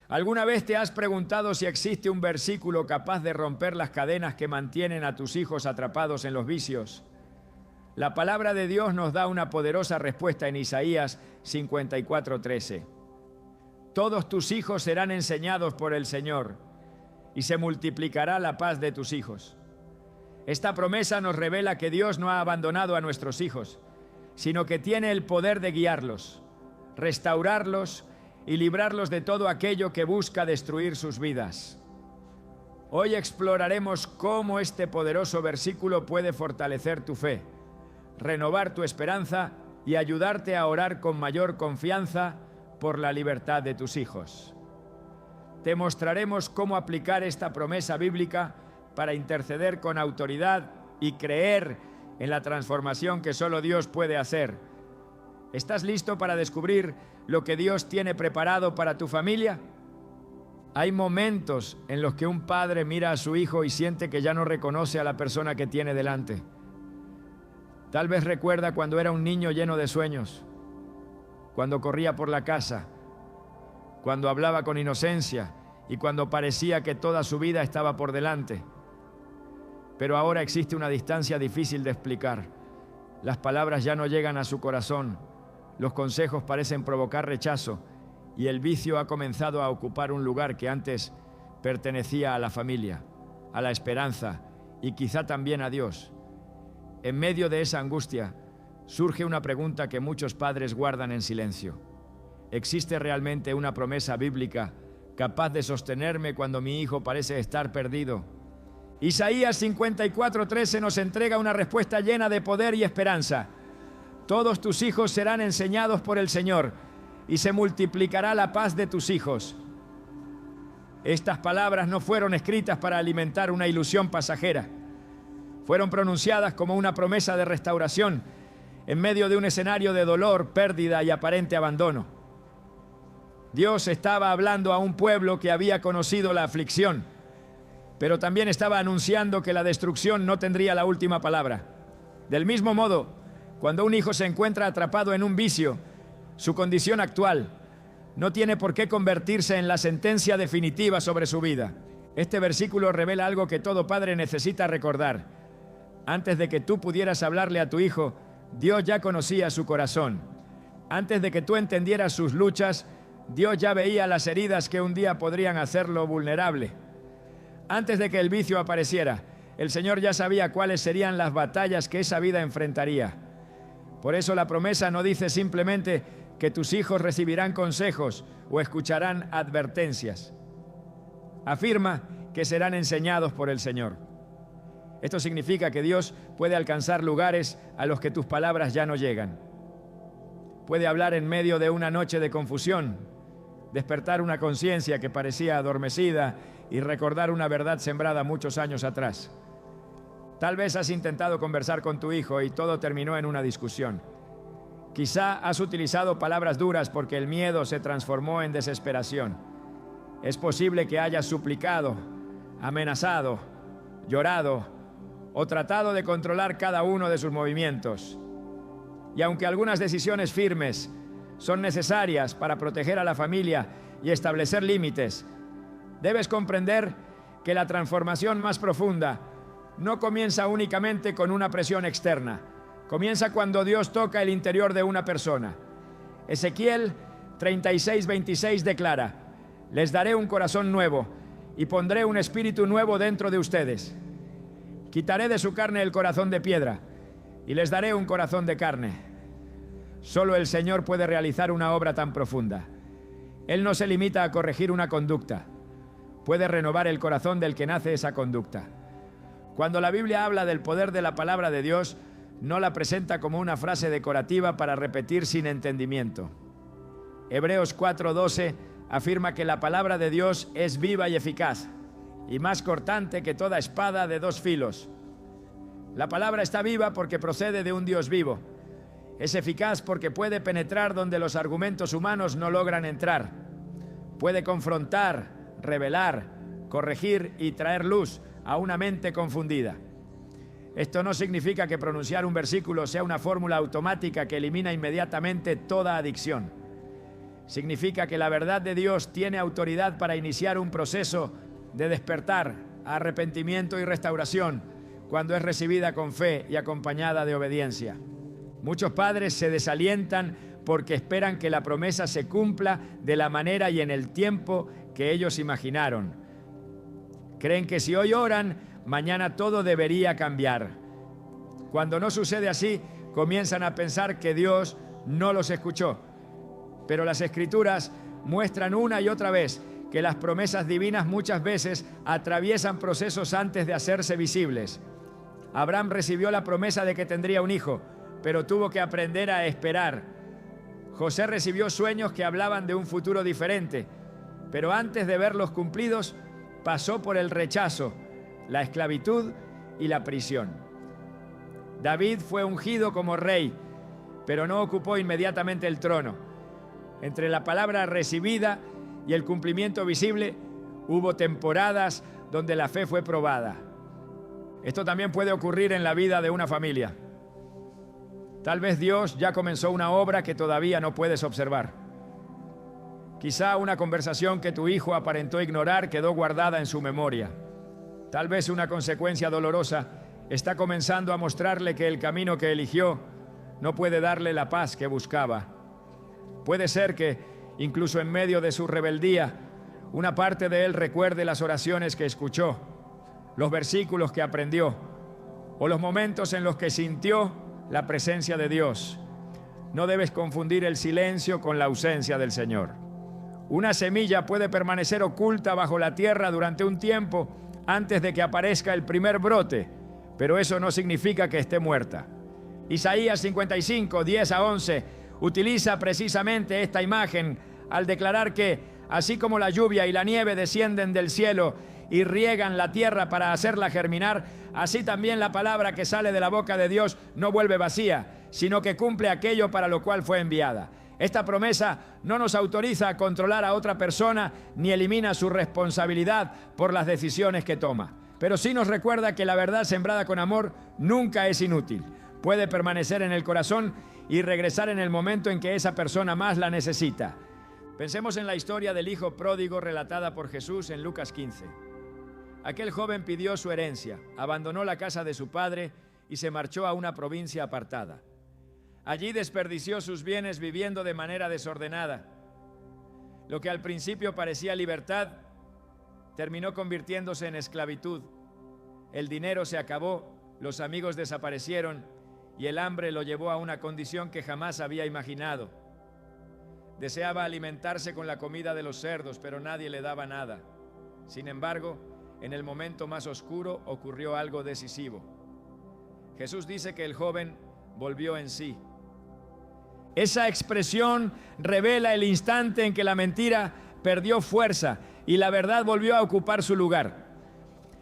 ¿Alguna vez te has preguntado si existe un versículo capaz de romper las cadenas que mantienen a tus hijos atrapados en los vicios? La palabra de Dios nos da una poderosa respuesta en Isaías 54:13. Todos tus hijos serán enseñados por el Señor, y se multiplicará la paz de tus hijos. Esta promesa nos revela que Dios no ha abandonado a nuestros hijos, sino que tiene el poder de guiarlos, restaurarlos y librarlos de todo aquello que busca destruir sus vidas. Hoy exploraremos cómo este poderoso versículo puede fortalecer tu fe, renovar tu esperanza y ayudarte a orar con mayor confianza por la libertad de tus hijos. Te mostraremos cómo aplicar esta promesa bíblica para interceder con autoridad y creer en la transformación que solo Dios puede hacer. ¿Estás listo para descubrir lo que Dios tiene preparado para tu familia? Hay momentos en los que un padre mira a su hijo y siente que ya no reconoce a la persona que tiene delante. Tal vez recuerda cuando era un niño lleno de sueños, cuando corría por la casa, cuando hablaba con inocencia y cuando parecía que toda su vida estaba por delante. Pero ahora existe una distancia difícil de explicar. Las palabras ya no llegan a su corazón, los consejos parecen provocar rechazo y el vicio ha comenzado a ocupar un lugar que antes pertenecía a la familia, a la esperanza y quizá también a Dios. En medio de esa angustia, surge una pregunta que muchos padres guardan en silencio. ¿Existe realmente una promesa bíblica capaz de sostenerme cuando mi hijo parece estar perdido? Isaías 54:13 nos entrega una respuesta llena de poder y esperanza. Todos tus hijos serán enseñados por el Señor, y se multiplicará la paz de tus hijos. Estas palabras no fueron escritas para alimentar una ilusión pasajera. Fueron pronunciadas como una promesa de restauración en medio de un escenario de dolor, pérdida y aparente abandono. Dios estaba hablando a un pueblo que había conocido la aflicción, pero también estaba anunciando que la destrucción no tendría la última palabra. Del mismo modo, cuando un hijo se encuentra atrapado en un vicio, su condición actual no tiene por qué convertirse en la sentencia definitiva sobre su vida. Este versículo revela algo que todo padre necesita recordar. Antes de que tú pudieras hablarle a tu hijo, Dios ya conocía su corazón. Antes de que tú entendieras sus luchas, Dios ya veía las heridas que un día podrían hacerlo vulnerable. Antes de que el vicio apareciera, el Señor ya sabía cuáles serían las batallas que esa vida enfrentaría. Por eso la promesa no dice simplemente que tus hijos recibirán consejos o escucharán advertencias. Afirma que serán enseñados por el Señor. Esto significa que Dios puede alcanzar lugares a los que tus palabras ya no llegan. Puede hablar en medio de una noche de confusión, despertar una conciencia que parecía adormecida y recordar una verdad sembrada muchos años atrás. Tal vez has intentado conversar con tu hijo y todo terminó en una discusión. Quizá has utilizado palabras duras porque el miedo se transformó en desesperación. Es posible que hayas suplicado, amenazado, llorado o tratado de controlar cada uno de sus movimientos. Y aunque algunas decisiones firmes son necesarias para proteger a la familia y establecer límites, debes comprender que la transformación más profunda no comienza únicamente con una presión externa. Comienza cuando Dios toca el interior de una persona. Ezequiel 36:26 declara: les daré un corazón nuevo y pondré un espíritu nuevo dentro de ustedes. Quitaré de su carne el corazón de piedra y les daré un corazón de carne. Solo el Señor puede realizar una obra tan profunda. Él no se limita a corregir una conducta. Puede renovar el corazón del que nace esa conducta. Cuando la Biblia habla del poder de la palabra de Dios, no la presenta como una frase decorativa para repetir sin entendimiento. Hebreos 4:12 afirma que la palabra de Dios es viva y eficaz, y más cortante que toda espada de dos filos. La palabra está viva porque procede de un Dios vivo. Es eficaz porque puede penetrar donde los argumentos humanos no logran entrar. Puede confrontar, revelar, corregir y traer luz a una mente confundida. Esto no significa que pronunciar un versículo sea una fórmula automática que elimina inmediatamente toda adicción. Significa que la verdad de Dios tiene autoridad para iniciar un proceso de despertar, arrepentimiento y restauración cuando es recibida con fe y acompañada de obediencia. Muchos padres se desalientan porque esperan que la promesa se cumpla de la manera y en el tiempo que ellos imaginaron. Creen que si hoy oran, mañana todo debería cambiar. Cuando no sucede así, comienzan a pensar que Dios no los escuchó. Pero las Escrituras muestran una y otra vez que las promesas divinas muchas veces atraviesan procesos antes de hacerse visibles. Abraham recibió la promesa de que tendría un hijo, pero tuvo que aprender a esperar. José recibió sueños que hablaban de un futuro diferente, pero antes de verlos cumplidos, pasó por el rechazo, la esclavitud y la prisión. David fue ungido como rey, pero no ocupó inmediatamente el trono. Entre la palabra recibida y el cumplimiento visible, hubo temporadas donde la fe fue probada. Esto también puede ocurrir en la vida de una familia. Tal vez Dios ya comenzó una obra que todavía no puedes observar. Quizá una conversación que tu hijo aparentó ignorar quedó guardada en su memoria. Tal vez una consecuencia dolorosa está comenzando a mostrarle que el camino que eligió no puede darle la paz que buscaba. Puede ser que, incluso en medio de su rebeldía, una parte de él recuerde las oraciones que escuchó, los versículos que aprendió, o los momentos en los que sintió la presencia de Dios. No debes confundir el silencio con la ausencia del Señor. Una semilla puede permanecer oculta bajo la tierra durante un tiempo antes de que aparezca el primer brote, pero eso no significa que esté muerta. Isaías 55, 10 a 11 utiliza precisamente esta imagen al declarar que, así como la lluvia y la nieve descienden del cielo y riegan la tierra para hacerla germinar, así también la palabra que sale de la boca de Dios no vuelve vacía, sino que cumple aquello para lo cual fue enviada. Esta promesa no nos autoriza a controlar a otra persona ni elimina su responsabilidad por las decisiones que toma, pero sí nos recuerda que la verdad sembrada con amor nunca es inútil. Puede permanecer en el corazón y regresar en el momento en que esa persona más la necesita. Pensemos en la historia del hijo pródigo relatada por Jesús en Lucas 15. Aquel joven pidió su herencia, abandonó la casa de su padre y se marchó a una provincia apartada. Allí desperdició sus bienes viviendo de manera desordenada. Lo que al principio parecía libertad, terminó convirtiéndose en esclavitud. El dinero se acabó, los amigos desaparecieron y el hambre lo llevó a una condición que jamás había imaginado. Deseaba alimentarse con la comida de los cerdos, pero nadie le daba nada. Sin embargo, en el momento más oscuro ocurrió algo decisivo. Jesús dice que el joven volvió en sí. Esa expresión revela el instante en que la mentira perdió fuerza y la verdad volvió a ocupar su lugar.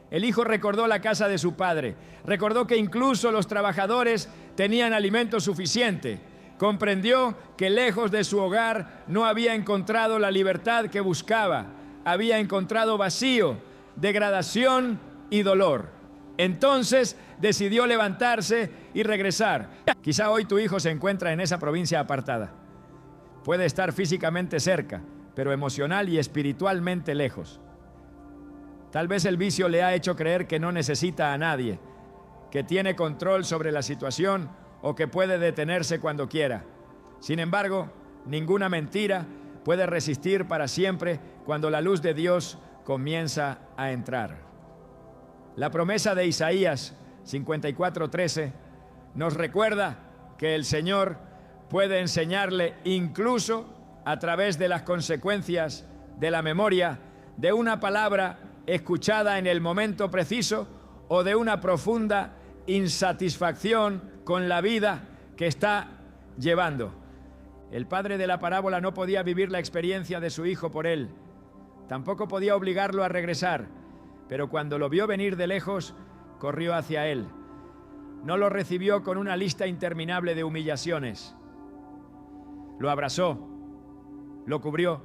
El hijo recordó la casa de su padre, recordó que incluso los trabajadores tenían alimento suficiente. Comprendió que lejos de su hogar no había encontrado la libertad que buscaba, había encontrado vacío, degradación y dolor. Entonces decidió levantarse y regresar. Quizá hoy tu hijo se encuentra en esa provincia apartada. Puede estar físicamente cerca, pero emocional y espiritualmente lejos. Tal vez el vicio le ha hecho creer que no necesita a nadie, que tiene control sobre la situación o que puede detenerse cuando quiera. Sin embargo, ninguna mentira puede resistir para siempre cuando la luz de Dios comienza a entrar. La promesa de Isaías 54:13 nos recuerda que el Señor puede enseñarle incluso a través de las consecuencias de la memoria de una palabra escuchada en el momento preciso o de una profunda insatisfacción con la vida que está llevando. El padre de la parábola no podía vivir la experiencia de su hijo por él. Tampoco podía obligarlo a regresar, pero cuando lo vio venir de lejos, corrió hacia él. No lo recibió con una lista interminable de humillaciones. Lo abrazó, lo cubrió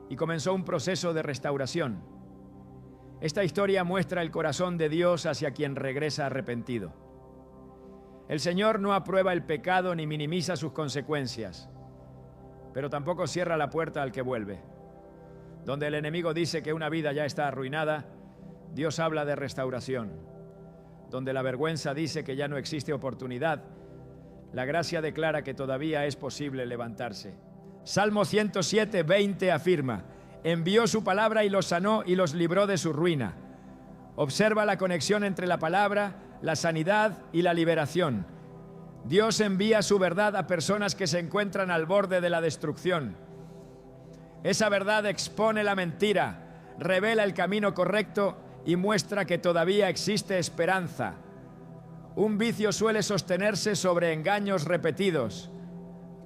y comenzó un proceso de restauración. Esta historia muestra el corazón de Dios hacia quien regresa arrepentido. El Señor no aprueba el pecado ni minimiza sus consecuencias. pero tampoco cierra la puerta al que vuelve. Donde el enemigo dice que una vida ya está arruinada, Dios habla de restauración. Donde la vergüenza dice que ya no existe oportunidad, la gracia declara que todavía es posible levantarse. Salmo 107, 20 afirma: envió su palabra y los sanó y los libró de su ruina. Observa la conexión entre la palabra, la sanidad y la liberación. Dios envía su verdad a personas que se encuentran al borde de la destrucción. Esa verdad expone la mentira, revela el camino correcto y muestra que todavía existe esperanza. Un vicio suele sostenerse sobre engaños repetidos.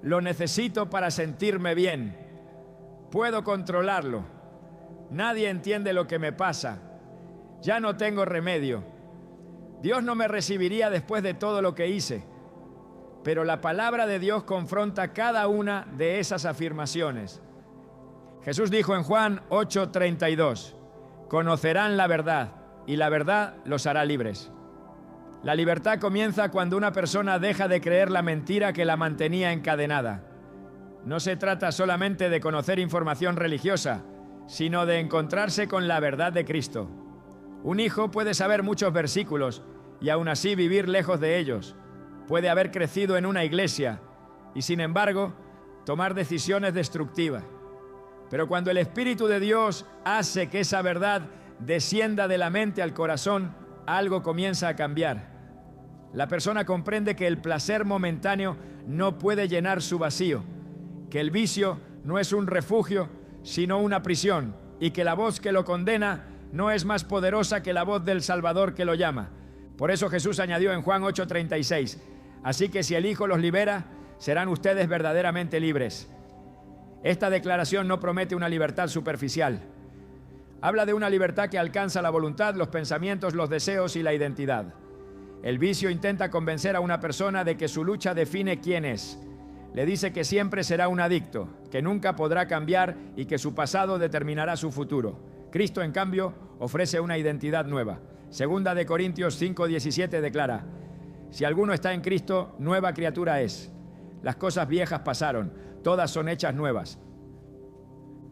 Lo necesito para sentirme bien. Puedo controlarlo. Nadie entiende lo que me pasa. Ya no tengo remedio. Dios no me recibiría después de todo lo que hice. Pero la palabra de Dios confronta cada una de esas afirmaciones. Jesús dijo en Juan 8:32, conocerán la verdad y la verdad los hará libres. La libertad comienza cuando una persona deja de creer la mentira que la mantenía encadenada. No se trata solamente de conocer información religiosa, sino de encontrarse con la verdad de Cristo. Un hijo puede saber muchos versículos y aún así vivir lejos de ellos. Puede haber crecido en una iglesia y, sin embargo, tomar decisiones destructivas. Pero cuando el Espíritu de Dios hace que esa verdad descienda de la mente al corazón, algo comienza a cambiar. La persona comprende que el placer momentáneo no puede llenar su vacío, que el vicio no es un refugio, sino una prisión, y que la voz que lo condena no es más poderosa que la voz del Salvador que lo llama. Por eso Jesús añadió en Juan 8:36, así que si el Hijo los libera, serán ustedes verdaderamente libres. Esta declaración no promete una libertad superficial. Habla de una libertad que alcanza la voluntad, los pensamientos, los deseos y la identidad. El vicio intenta convencer a una persona de que su lucha define quién es. Le dice que siempre será un adicto, que nunca podrá cambiar y que su pasado determinará su futuro. Cristo, en cambio, ofrece una identidad nueva. Segunda de Corintios 5:17 declara: si alguno está en Cristo, nueva criatura es. Las cosas viejas pasaron, todas son hechas nuevas.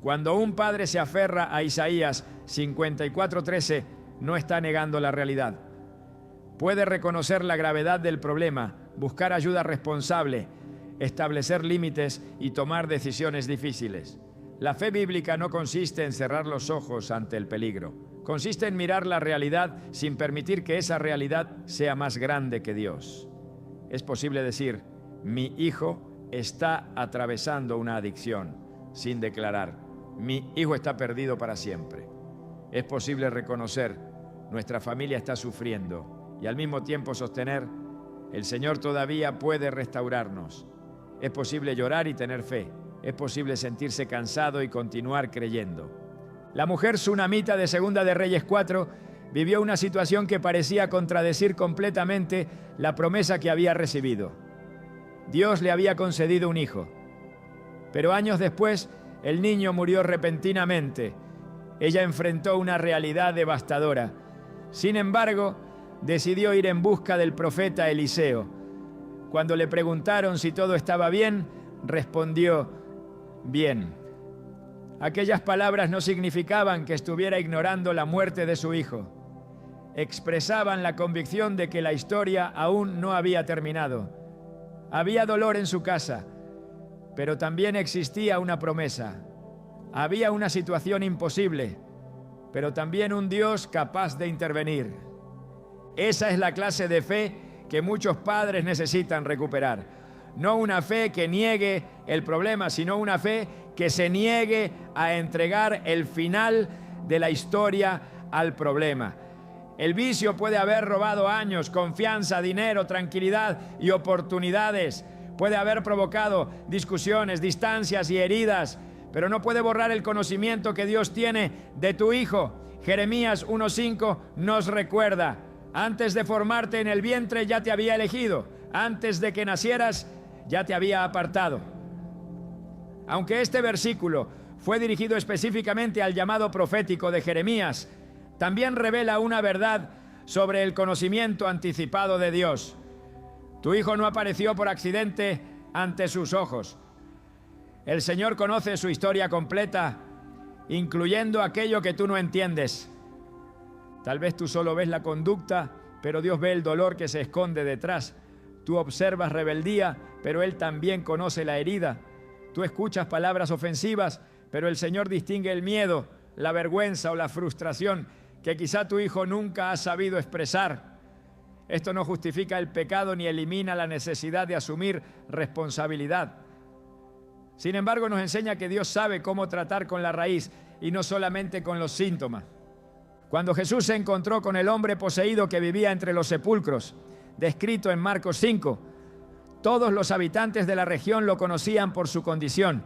Cuando un padre se aferra a Isaías 54:13, no está negando la realidad. Puede reconocer la gravedad del problema, buscar ayuda responsable, establecer límites y tomar decisiones difíciles. La fe bíblica no consiste en cerrar los ojos ante el peligro. Consiste en mirar la realidad sin permitir que esa realidad sea más grande que Dios. Es posible decir: mi hijo está atravesando una adicción, sin declarar: mi hijo está perdido para siempre. Es posible reconocer: nuestra familia está sufriendo, y al mismo tiempo sostener: el Señor todavía puede restaurarnos. Es posible llorar y tener fe. Es posible sentirse cansado y continuar creyendo. La mujer sunamita de Segunda de Reyes 4 vivió una situación que parecía contradecir completamente la promesa que había recibido. Dios le había concedido un hijo, pero años después el niño murió repentinamente. Ella enfrentó una realidad devastadora. Sin embargo, decidió ir en busca del profeta Eliseo. Cuando le preguntaron si todo estaba bien, respondió: bien. Aquellas palabras no significaban que estuviera ignorando la muerte de su hijo. Expresaban la convicción de que la historia aún no había terminado. Había dolor en su casa, pero también existía una promesa. Había una situación imposible, pero también un Dios capaz de intervenir. Esa es la clase de fe que muchos padres necesitan recuperar. No una fe que niegue el problema, sino una fe que se niegue a entregar el final de la historia al problema. El vicio puede haber robado años, confianza, dinero, tranquilidad y oportunidades. Puede haber provocado discusiones, distancias y heridas, pero no puede borrar el conocimiento que Dios tiene de tu hijo. Jeremías 1:5 nos recuerda: antes de formarte en el vientre ya te había elegido, antes de que nacieras ya te había apartado. Aunque este versículo fue dirigido específicamente al llamado profético de Jeremías, también revela una verdad sobre el conocimiento anticipado de Dios. Tu hijo no apareció por accidente ante sus ojos. El Señor conoce su historia completa, incluyendo aquello que tú no entiendes. Tal vez tú solo ves la conducta, pero Dios ve el dolor que se esconde detrás. Tú observas rebeldía, pero Él también conoce la herida. Tú escuchas palabras ofensivas, pero el Señor distingue el miedo, la vergüenza o la frustración que quizá tu hijo nunca ha sabido expresar. Esto no justifica el pecado ni elimina la necesidad de asumir responsabilidad. Sin embargo, nos enseña que Dios sabe cómo tratar con la raíz y no solamente con los síntomas. Cuando Jesús se encontró con el hombre poseído que vivía entre los sepulcros, descrito en Marcos 5, todos los habitantes de la región lo conocían por su condición.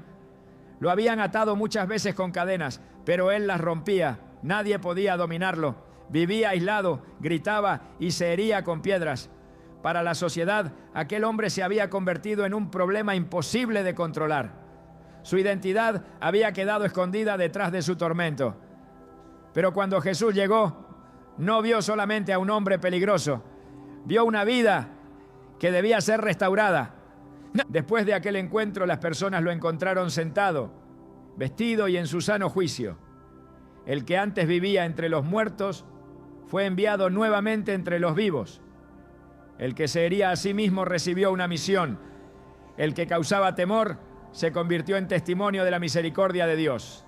Lo habían atado muchas veces con cadenas, pero él las rompía. Nadie podía dominarlo. Vivía aislado, gritaba y se hería con piedras. Para la sociedad, aquel hombre se había convertido en un problema imposible de controlar. Su identidad había quedado escondida detrás de su tormento. Pero cuando Jesús llegó, no vio solamente a un hombre peligroso, vio una vida que debía ser restaurada. Después de aquel encuentro, las personas lo encontraron sentado, vestido y en su sano juicio. El que antes vivía entre los muertos fue enviado nuevamente entre los vivos. El que se hería a sí mismo recibió una misión. El que causaba temor se convirtió en testimonio de la misericordia de Dios.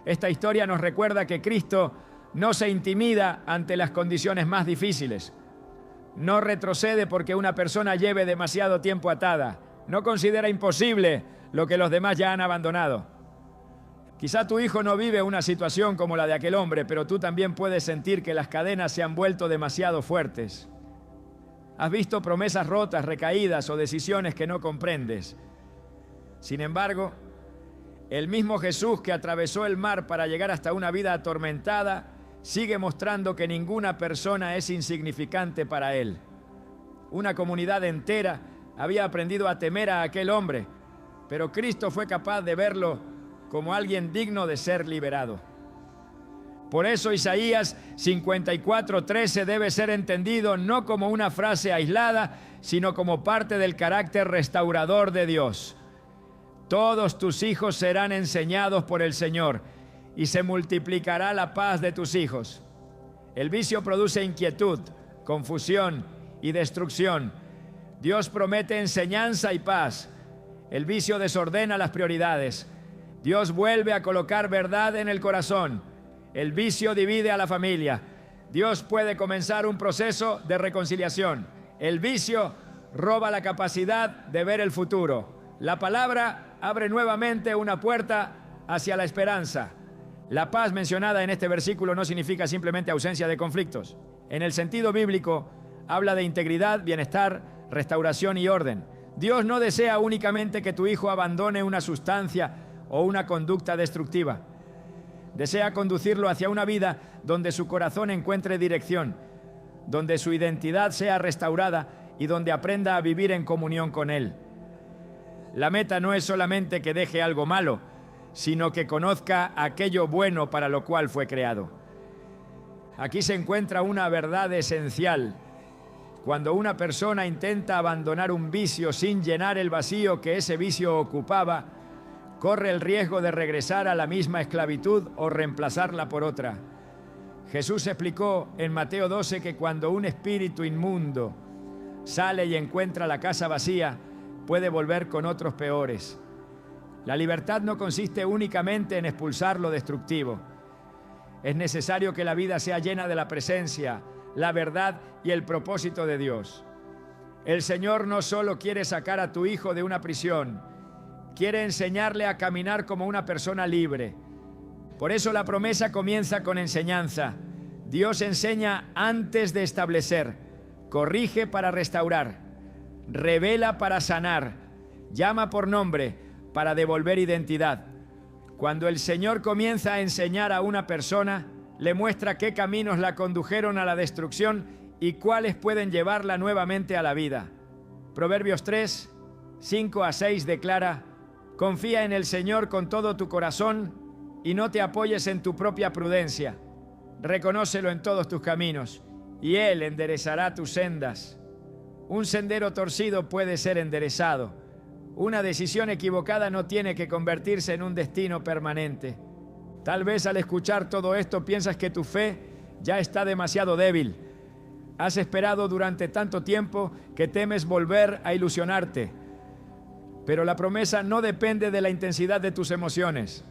Esta historia nos recuerda que Cristo no se intimida ante las condiciones más difíciles. No retrocede porque una persona lleve demasiado tiempo atada. No considera imposible lo que los demás ya han abandonado. Quizá tu hijo no vive una situación como la de aquel hombre, pero tú también puedes sentir que las cadenas se han vuelto demasiado fuertes. Has visto promesas rotas, recaídas o decisiones que no comprendes. Sin embargo, el mismo Jesús que atravesó el mar para llegar hasta una vida atormentada, sigue mostrando que ninguna persona es insignificante para Él. Una comunidad entera había aprendido a temer a aquel hombre, pero Cristo fue capaz de verlo como alguien digno de ser liberado. Por eso Isaías 54:13 debe ser entendido no como una frase aislada, sino como parte del carácter restaurador de Dios. Todos tus hijos serán enseñados por el Señor, y se multiplicará la paz de tus hijos. El vicio produce inquietud, confusión y destrucción. Dios promete enseñanza y paz. El vicio desordena las prioridades. Dios vuelve a colocar verdad en el corazón. El vicio divide a la familia. Dios puede comenzar un proceso de reconciliación. El vicio roba la capacidad de ver el futuro. La palabra abre nuevamente una puerta hacia la esperanza. La paz mencionada en este versículo no significa simplemente ausencia de conflictos. En el sentido bíblico, habla de integridad, bienestar, restauración y orden. Dios no desea únicamente que tu hijo abandone una sustancia o una conducta destructiva. Desea conducirlo hacia una vida donde su corazón encuentre dirección, donde su identidad sea restaurada y donde aprenda a vivir en comunión con Él. La meta no es solamente que deje algo malo, sino que conozca aquello bueno para lo cual fue creado. Aquí se encuentra una verdad esencial. Cuando una persona intenta abandonar un vicio sin llenar el vacío que ese vicio ocupaba, corre el riesgo de regresar a la misma esclavitud o reemplazarla por otra. Jesús explicó en Mateo 12 que cuando un espíritu inmundo sale y encuentra la casa vacía, puede volver con otros peores. La libertad no consiste únicamente en expulsar lo destructivo. Es necesario que la vida sea llena de la presencia, la verdad y el propósito de Dios. El Señor no solo quiere sacar a tu hijo de una prisión, quiere enseñarle a caminar como una persona libre. Por eso la promesa comienza con enseñanza. Dios enseña antes de establecer, corrige para restaurar, revela para sanar, llama por nombre para devolver identidad. Cuando el Señor comienza a enseñar a una persona, le muestra qué caminos la condujeron a la destrucción y cuáles pueden llevarla nuevamente a la vida. Proverbios 3, 5-6 declara: confía en el Señor con todo tu corazón y no te apoyes en tu propia prudencia. Reconócelo en todos tus caminos y Él enderezará tus sendas. Un sendero torcido puede ser enderezado Una decisión equivocada no tiene que convertirse en un destino permanente. Tal vez al escuchar todo esto piensas que tu fe ya está demasiado débil. Has esperado durante tanto tiempo que temes volver a ilusionarte. Pero la promesa no depende de la intensidad de tus emociones.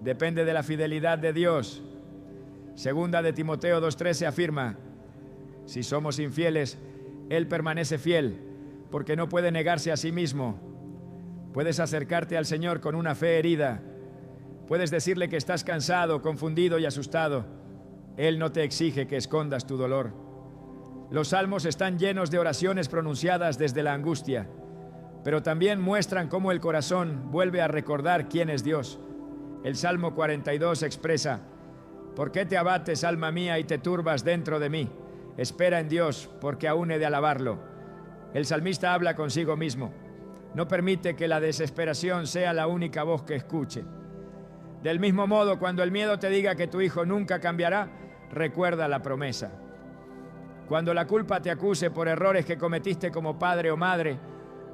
Depende de la fidelidad de Dios. Segunda de Timoteo 2:13 afirma: si somos infieles, Él permanece fiel, porque no puede negarse a sí mismo. Puedes acercarte al Señor con una fe herida. Puedes decirle que estás cansado, confundido y asustado. Él no te exige que escondas tu dolor. Los salmos están llenos de oraciones pronunciadas desde la angustia, pero también muestran cómo el corazón vuelve a recordar quién es Dios. El Salmo 42 expresa: ¿por qué te abates, alma mía, y te turbas dentro de mí? Espera en Dios, porque aún he de alabarlo. El salmista habla consigo mismo. No permite que la desesperación sea la única voz que escuche. Del mismo modo, cuando el miedo te diga que tu hijo nunca cambiará, recuerda la promesa. Cuando la culpa te acuse por errores que cometiste como padre o madre,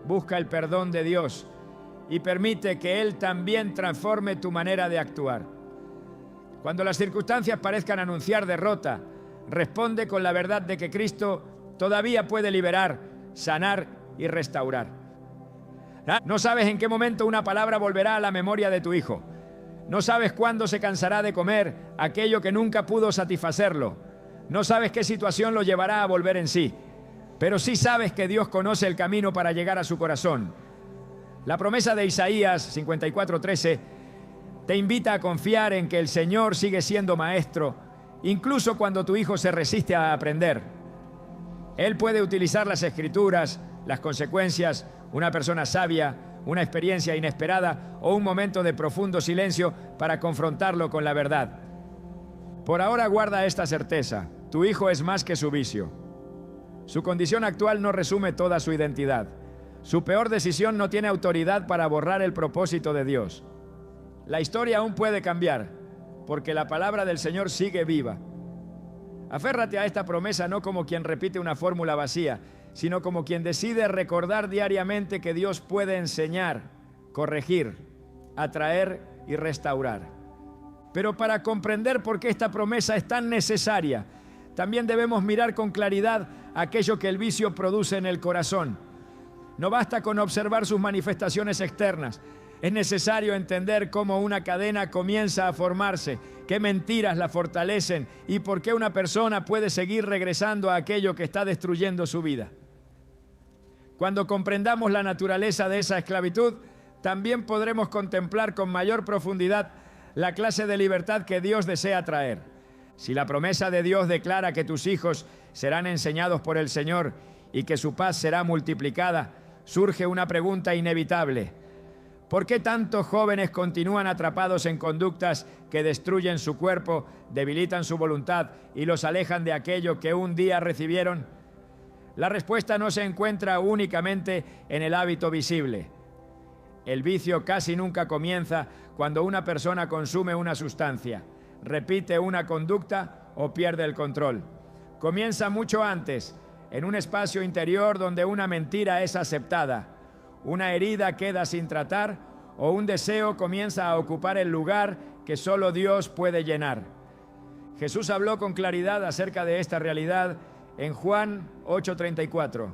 busca el perdón de Dios y permite que Él también transforme tu manera de actuar. Cuando las circunstancias parezcan anunciar derrota, responde con la verdad de que Cristo todavía puede liberar, sanar y restaurar. No sabes en qué momento una palabra volverá a la memoria de tu hijo. No sabes cuándo se cansará de comer aquello que nunca pudo satisfacerlo. No sabes qué situación lo llevará a volver en sí. Pero sí sabes que Dios conoce el camino para llegar a su corazón. La promesa de Isaías 54:13 te invita a confiar en que el Señor sigue siendo maestro, incluso cuando tu hijo se resiste a aprender. Él puede utilizar las Escrituras, las consecuencias, una persona sabia, una experiencia inesperada o un momento de profundo silencio para confrontarlo con la verdad. Por ahora guarda esta certeza: tu hijo es más que su vicio. Su condición actual no resume toda su identidad. Su peor decisión no tiene autoridad para borrar el propósito de Dios. La historia aún puede cambiar, porque la palabra del Señor sigue viva. Aférrate a esta promesa no como quien repite una fórmula vacía, sino como quien decide recordar diariamente que Dios puede enseñar, corregir, atraer y restaurar. Pero para comprender por qué esta promesa es tan necesaria, también debemos mirar con claridad aquello que el vicio produce en el corazón. No basta con observar sus manifestaciones externas. Es necesario entender cómo una cadena comienza a formarse, qué mentiras la fortalecen y por qué una persona puede seguir regresando a aquello que está destruyendo su vida. Cuando comprendamos la naturaleza de esa esclavitud, también podremos contemplar con mayor profundidad la clase de libertad que Dios desea traer. Si la promesa de Dios declara que tus hijos serán enseñados por el Señor y que su paz será multiplicada, surge una pregunta inevitable: ¿por qué tantos jóvenes continúan atrapados en conductas que destruyen su cuerpo, debilitan su voluntad y los alejan de aquello que un día recibieron? La respuesta no se encuentra únicamente en el hábito visible. El vicio casi nunca comienza cuando una persona consume una sustancia, repite una conducta o pierde el control. Comienza mucho antes, en un espacio interior donde una mentira es aceptada, una herida queda sin tratar o un deseo comienza a ocupar el lugar que solo Dios puede llenar. Jesús habló con claridad acerca de esta realidad en Juan 8:34.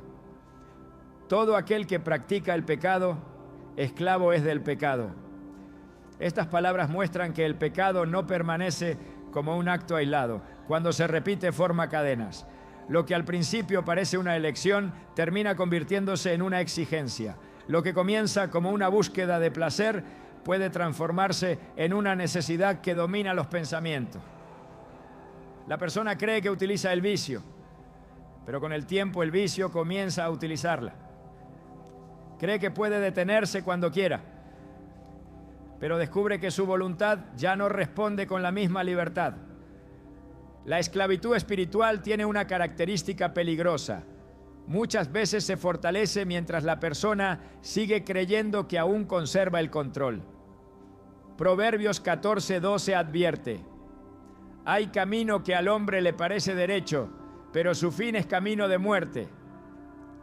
Todo aquel que practica el pecado, esclavo es del pecado. Estas palabras muestran que el pecado no permanece como un acto aislado. Cuando se repite, forma cadenas. Lo que al principio parece una elección termina convirtiéndose en una exigencia. Lo que comienza como una búsqueda de placer puede transformarse en una necesidad que domina los pensamientos. La persona cree que utiliza el vicio, pero con el tiempo el vicio comienza a utilizarla. Cree que puede detenerse cuando quiera, pero descubre que su voluntad ya no responde con la misma libertad. La esclavitud espiritual tiene una característica peligrosa. Muchas veces se fortalece mientras la persona sigue creyendo que aún conserva el control. Proverbios 14:12 advierte: hay camino que al hombre le parece derecho, pero su fin es camino de muerte.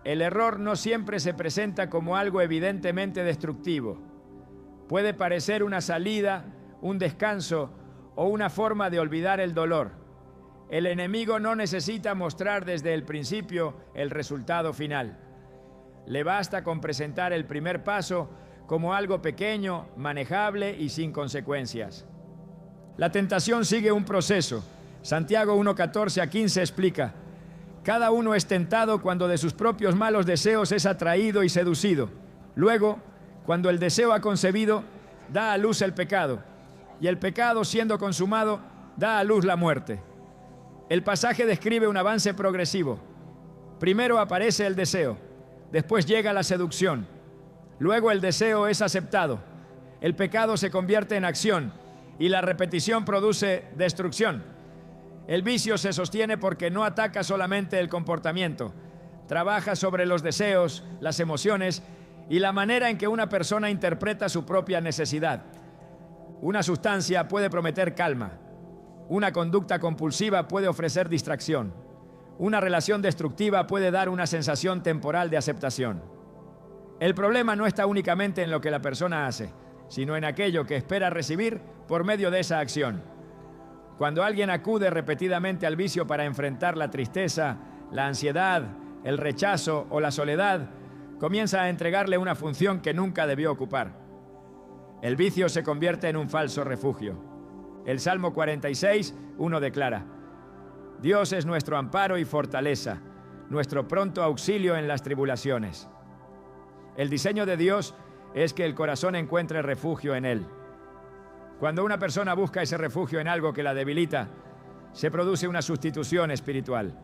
El error no siempre se presenta como algo evidentemente destructivo. Puede parecer una salida, un descanso o una forma de olvidar el dolor. El enemigo no necesita mostrar desde el principio el resultado final. Le basta con presentar el primer paso como algo pequeño, manejable y sin consecuencias. La tentación sigue un proceso. Santiago 1:14 a 15 explica: cada uno es tentado cuando de sus propios malos deseos es atraído y seducido. Luego, cuando el deseo ha concebido, da a luz el pecado, y el pecado, siendo consumado, da a luz la muerte. El pasaje describe un avance progresivo. Primero aparece el deseo, después llega la seducción, luego el deseo es aceptado, el pecado se convierte en acción y la repetición produce destrucción. El vicio se sostiene porque no ataca solamente el comportamiento, trabaja sobre los deseos, las emociones y la manera en que una persona interpreta su propia necesidad. Una sustancia puede prometer calma, una conducta compulsiva puede ofrecer distracción, una relación destructiva puede dar una sensación temporal de aceptación. El problema no está únicamente en lo que la persona hace, sino en aquello que espera recibir por medio de esa acción. Cuando alguien acude repetidamente al vicio para enfrentar la tristeza, la ansiedad, el rechazo o la soledad, comienza a entregarle una función que nunca debió ocupar. El vicio se convierte en un falso refugio. El Salmo 46:1 declara: Dios es nuestro amparo y fortaleza, nuestro pronto auxilio en las tribulaciones. El diseño de Dios es que el corazón encuentre refugio en Él. Cuando una persona busca ese refugio en algo que la debilita, se produce una sustitución espiritual.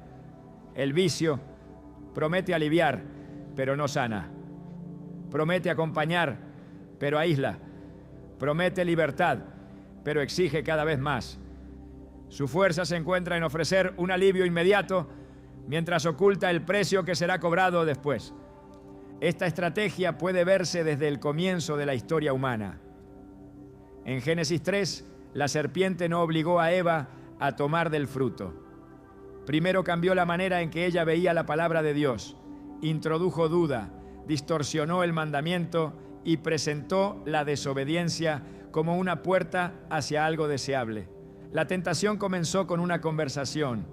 El vicio promete aliviar, pero no sana. Promete acompañar, pero aísla. Promete libertad, pero exige cada vez más. Su fuerza se encuentra en ofrecer un alivio inmediato, mientras oculta el precio que será cobrado después. Esta estrategia puede verse desde el comienzo de la historia humana. En Génesis 3, la serpiente no obligó a Eva a tomar del fruto. Primero cambió la manera en que ella veía la palabra de Dios, introdujo duda, distorsionó el mandamiento y presentó la desobediencia como una puerta hacia algo deseable. La tentación comenzó con una conversación,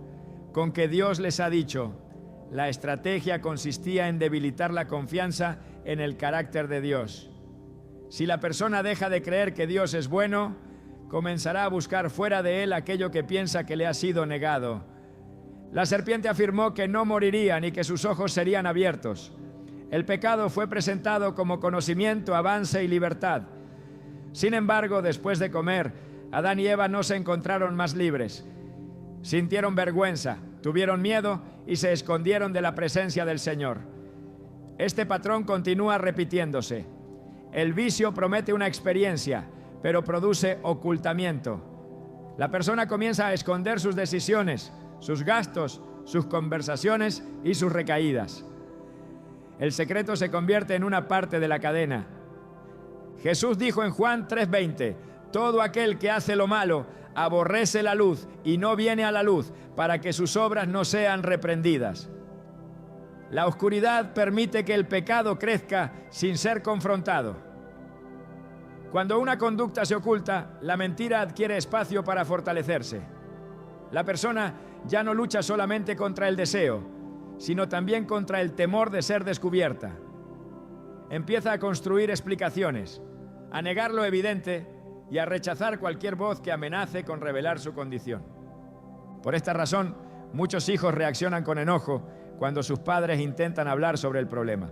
con que Dios les ha dicho. La estrategia consistía en debilitar la confianza en el carácter de Dios. Si la persona deja de creer que Dios es bueno, comenzará a buscar fuera de él aquello que piensa que le ha sido negado. La serpiente afirmó que no moriría ni que sus ojos serían abiertos. El pecado fue presentado como conocimiento, avance y libertad. Sin embargo, después de comer, Adán y Eva no se encontraron más libres. Sintieron vergüenza, tuvieron miedo y se escondieron de la presencia del Señor. Este patrón continúa repitiéndose. El vicio promete una experiencia, pero produce ocultamiento. La persona comienza a esconder sus decisiones, sus gastos, sus conversaciones y sus recaídas. El secreto se convierte en una parte de la cadena. Jesús dijo en Juan 3:20: todo aquel que hace lo malo aborrece la luz y no viene a la luz para que sus obras no sean reprendidas. La oscuridad permite que el pecado crezca sin ser confrontado. Cuando una conducta se oculta, la mentira adquiere espacio para fortalecerse. La persona ya no lucha solamente contra el deseo, sino también contra el temor de ser descubierta. Empieza a construir explicaciones, a negar lo evidente y a rechazar cualquier voz que amenace con revelar su condición. Por esta razón, muchos hijos reaccionan con enojo cuando sus padres intentan hablar sobre el problema.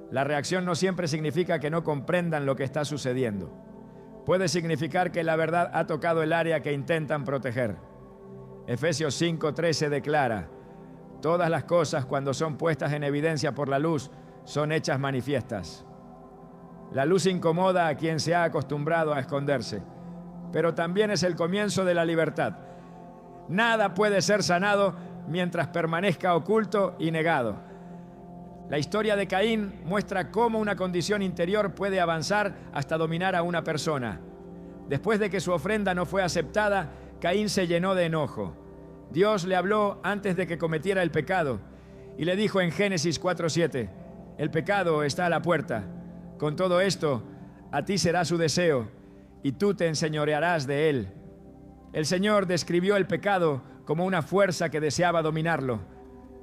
La reacción no siempre significa que no comprendan lo que está sucediendo. Puede significar que la verdad ha tocado el área que intentan proteger. Efesios 5:13 declara: todas las cosas, cuando son puestas en evidencia por la luz, son hechas manifiestas. La luz incomoda a quien se ha acostumbrado a esconderse, pero también es el comienzo de la libertad. Nada puede ser sanado mientras permanezca oculto y negado. La historia de Caín muestra cómo una condición interior puede avanzar hasta dominar a una persona. Después de que su ofrenda no fue aceptada, Caín se llenó de enojo. Dios le habló antes de que cometiera el pecado Y le dijo en Génesis 4:7, el pecado está a la puerta. Con todo esto, a ti será su deseo, y tú te enseñorearás de él. El Señor describió el pecado como una fuerza que deseaba dominarlo.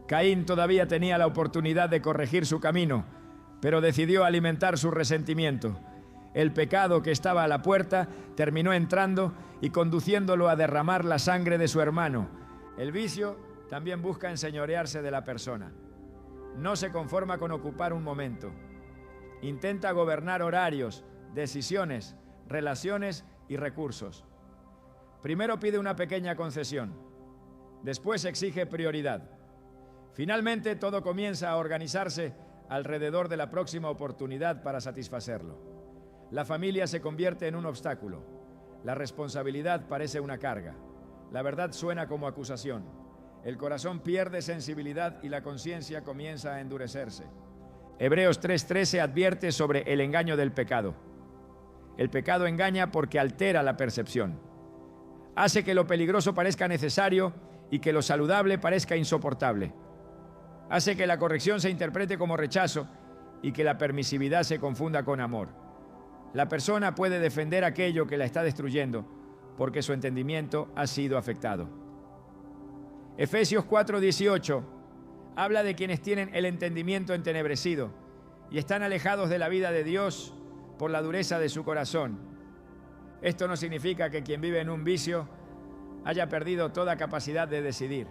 Caín todavía tenía la oportunidad de corregir su camino, pero decidió alimentar su resentimiento. El pecado que estaba a la puerta terminó entrando y conduciéndolo a derramar la sangre de su hermano. El vicio también busca enseñorearse de la persona. No se conforma con ocupar un momento. Intenta gobernar horarios, decisiones, relaciones y recursos. Primero pide una pequeña concesión. Después exige prioridad. Finalmente, todo comienza a organizarse alrededor de la próxima oportunidad para satisfacerlo. La familia se convierte en un obstáculo. La responsabilidad parece una carga. La verdad suena como acusación. El corazón pierde sensibilidad y la conciencia comienza a endurecerse. Hebreos 3:13 advierte sobre el engaño del pecado. El pecado engaña porque altera la percepción. Hace que lo peligroso parezca necesario y que lo saludable parezca insoportable. Hace que la corrección se interprete como rechazo y que la permisividad se confunda con amor. La persona puede defender aquello que la está destruyendo porque su entendimiento ha sido afectado. Efesios 4:18 habla de quienes tienen el entendimiento entenebrecido y están alejados de la vida de Dios por la dureza de su corazón. Esto no significa que quien vive en un vicio haya perdido toda capacidad de decidir.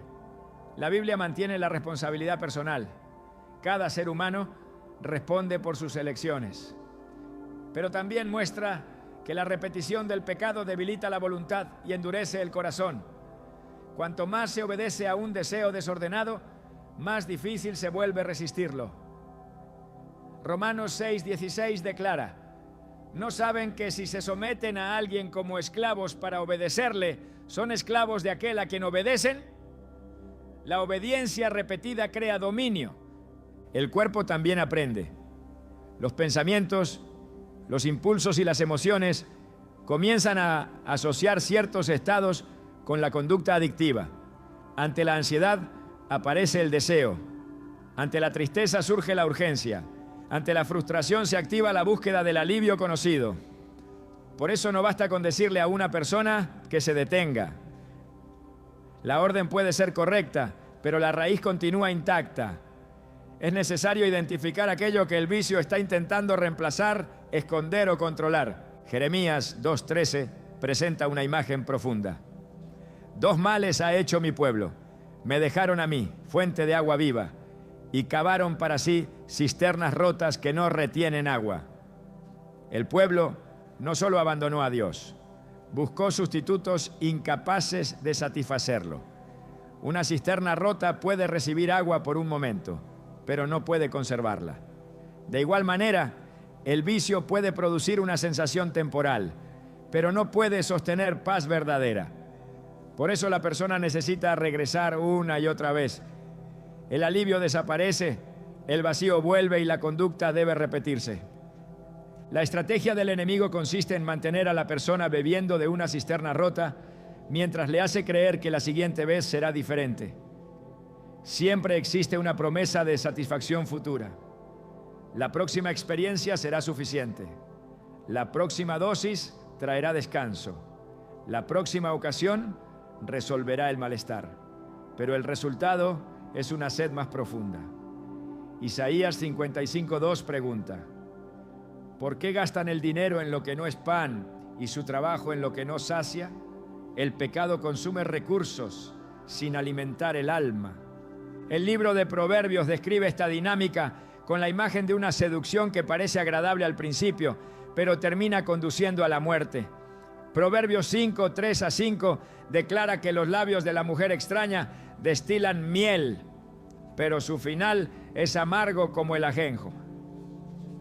La Biblia mantiene la responsabilidad personal. Cada ser humano responde por sus elecciones. Pero también muestra que la repetición del pecado debilita la voluntad y endurece el corazón. Cuanto más se obedece a un deseo desordenado, más difícil se vuelve resistirlo. Romanos 6:16 declara: ¿no saben que si se someten a alguien como esclavos para obedecerle, son esclavos de aquel a quien obedecen? La obediencia repetida crea dominio. El cuerpo también aprende. Los pensamientos, los impulsos y las emociones comienzan a asociar ciertos estados con la conducta adictiva. Ante la ansiedad aparece el deseo. Ante la tristeza surge la urgencia. Ante la frustración se activa la búsqueda del alivio conocido. Por eso no basta con decirle a una persona que se detenga. La orden puede ser correcta, pero la raíz continúa intacta. Es necesario identificar aquello que el vicio está intentando reemplazar, esconder o controlar. Jeremías 2:13 presenta una imagen profunda. Dos males ha hecho mi pueblo. Me dejaron a mí, fuente de agua viva, y cavaron para sí cisternas rotas que no retienen agua. El pueblo no solo abandonó a Dios, buscó sustitutos incapaces de satisfacerlo. Una cisterna rota puede recibir agua por un momento, pero no puede conservarla. De igual manera, el vicio puede producir una sensación temporal, pero no puede sostener paz verdadera. Por eso la persona necesita regresar una y otra vez. El alivio desaparece, el vacío vuelve y la conducta debe repetirse. La estrategia del enemigo consiste en mantener a la persona bebiendo de una cisterna rota mientras le hace creer que la siguiente vez será diferente. Siempre existe una promesa de satisfacción futura. La próxima experiencia será suficiente. La próxima dosis traerá descanso. La próxima ocasión resolverá el malestar. Pero el resultado es una sed más profunda. Isaías 55:2 pregunta: ¿por qué gastan el dinero en lo que no es pan y su trabajo en lo que no sacia? El pecado consume recursos sin alimentar el alma. El libro de Proverbios describe esta dinámica con la imagen de una seducción que parece agradable al principio, pero termina conduciendo a la muerte. Proverbios 5:3-5 declara que los labios de la mujer extraña destilan miel, pero su final es amargo como el ajenjo.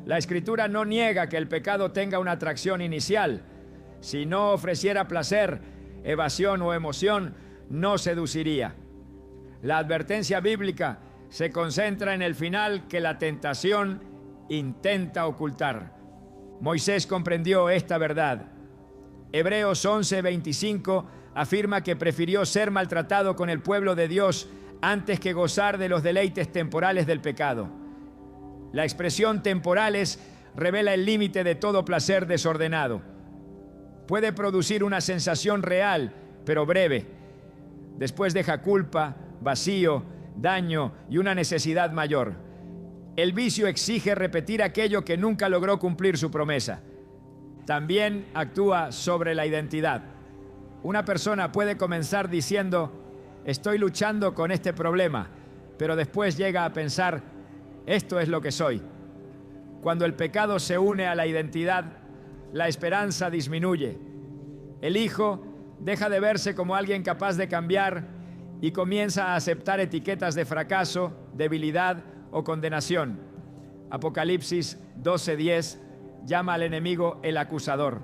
La Escritura no niega que el pecado tenga una atracción inicial. Si no ofreciera placer, evasión o emoción, no seduciría. La advertencia bíblica se concentra en el final que la tentación intenta ocultar. Moisés comprendió esta verdad. Hebreos 11:25 afirma que prefirió ser maltratado con el pueblo de Dios antes que gozar de los deleites temporales del pecado. La expresión temporales revela el límite de todo placer desordenado. Puede producir una sensación real, pero breve. Después deja culpa, vacío, daño y una necesidad mayor. El vicio exige repetir aquello que nunca logró cumplir su promesa. También actúa sobre la identidad. Una persona puede comenzar diciendo: estoy luchando con este problema, pero después llega a pensar: esto es lo que soy. Cuando el pecado se une a la identidad, la esperanza disminuye. El hijo deja de verse como alguien capaz de cambiar y comienza a aceptar etiquetas de fracaso, debilidad o condenación. Apocalipsis 12:10 llama al enemigo el acusador.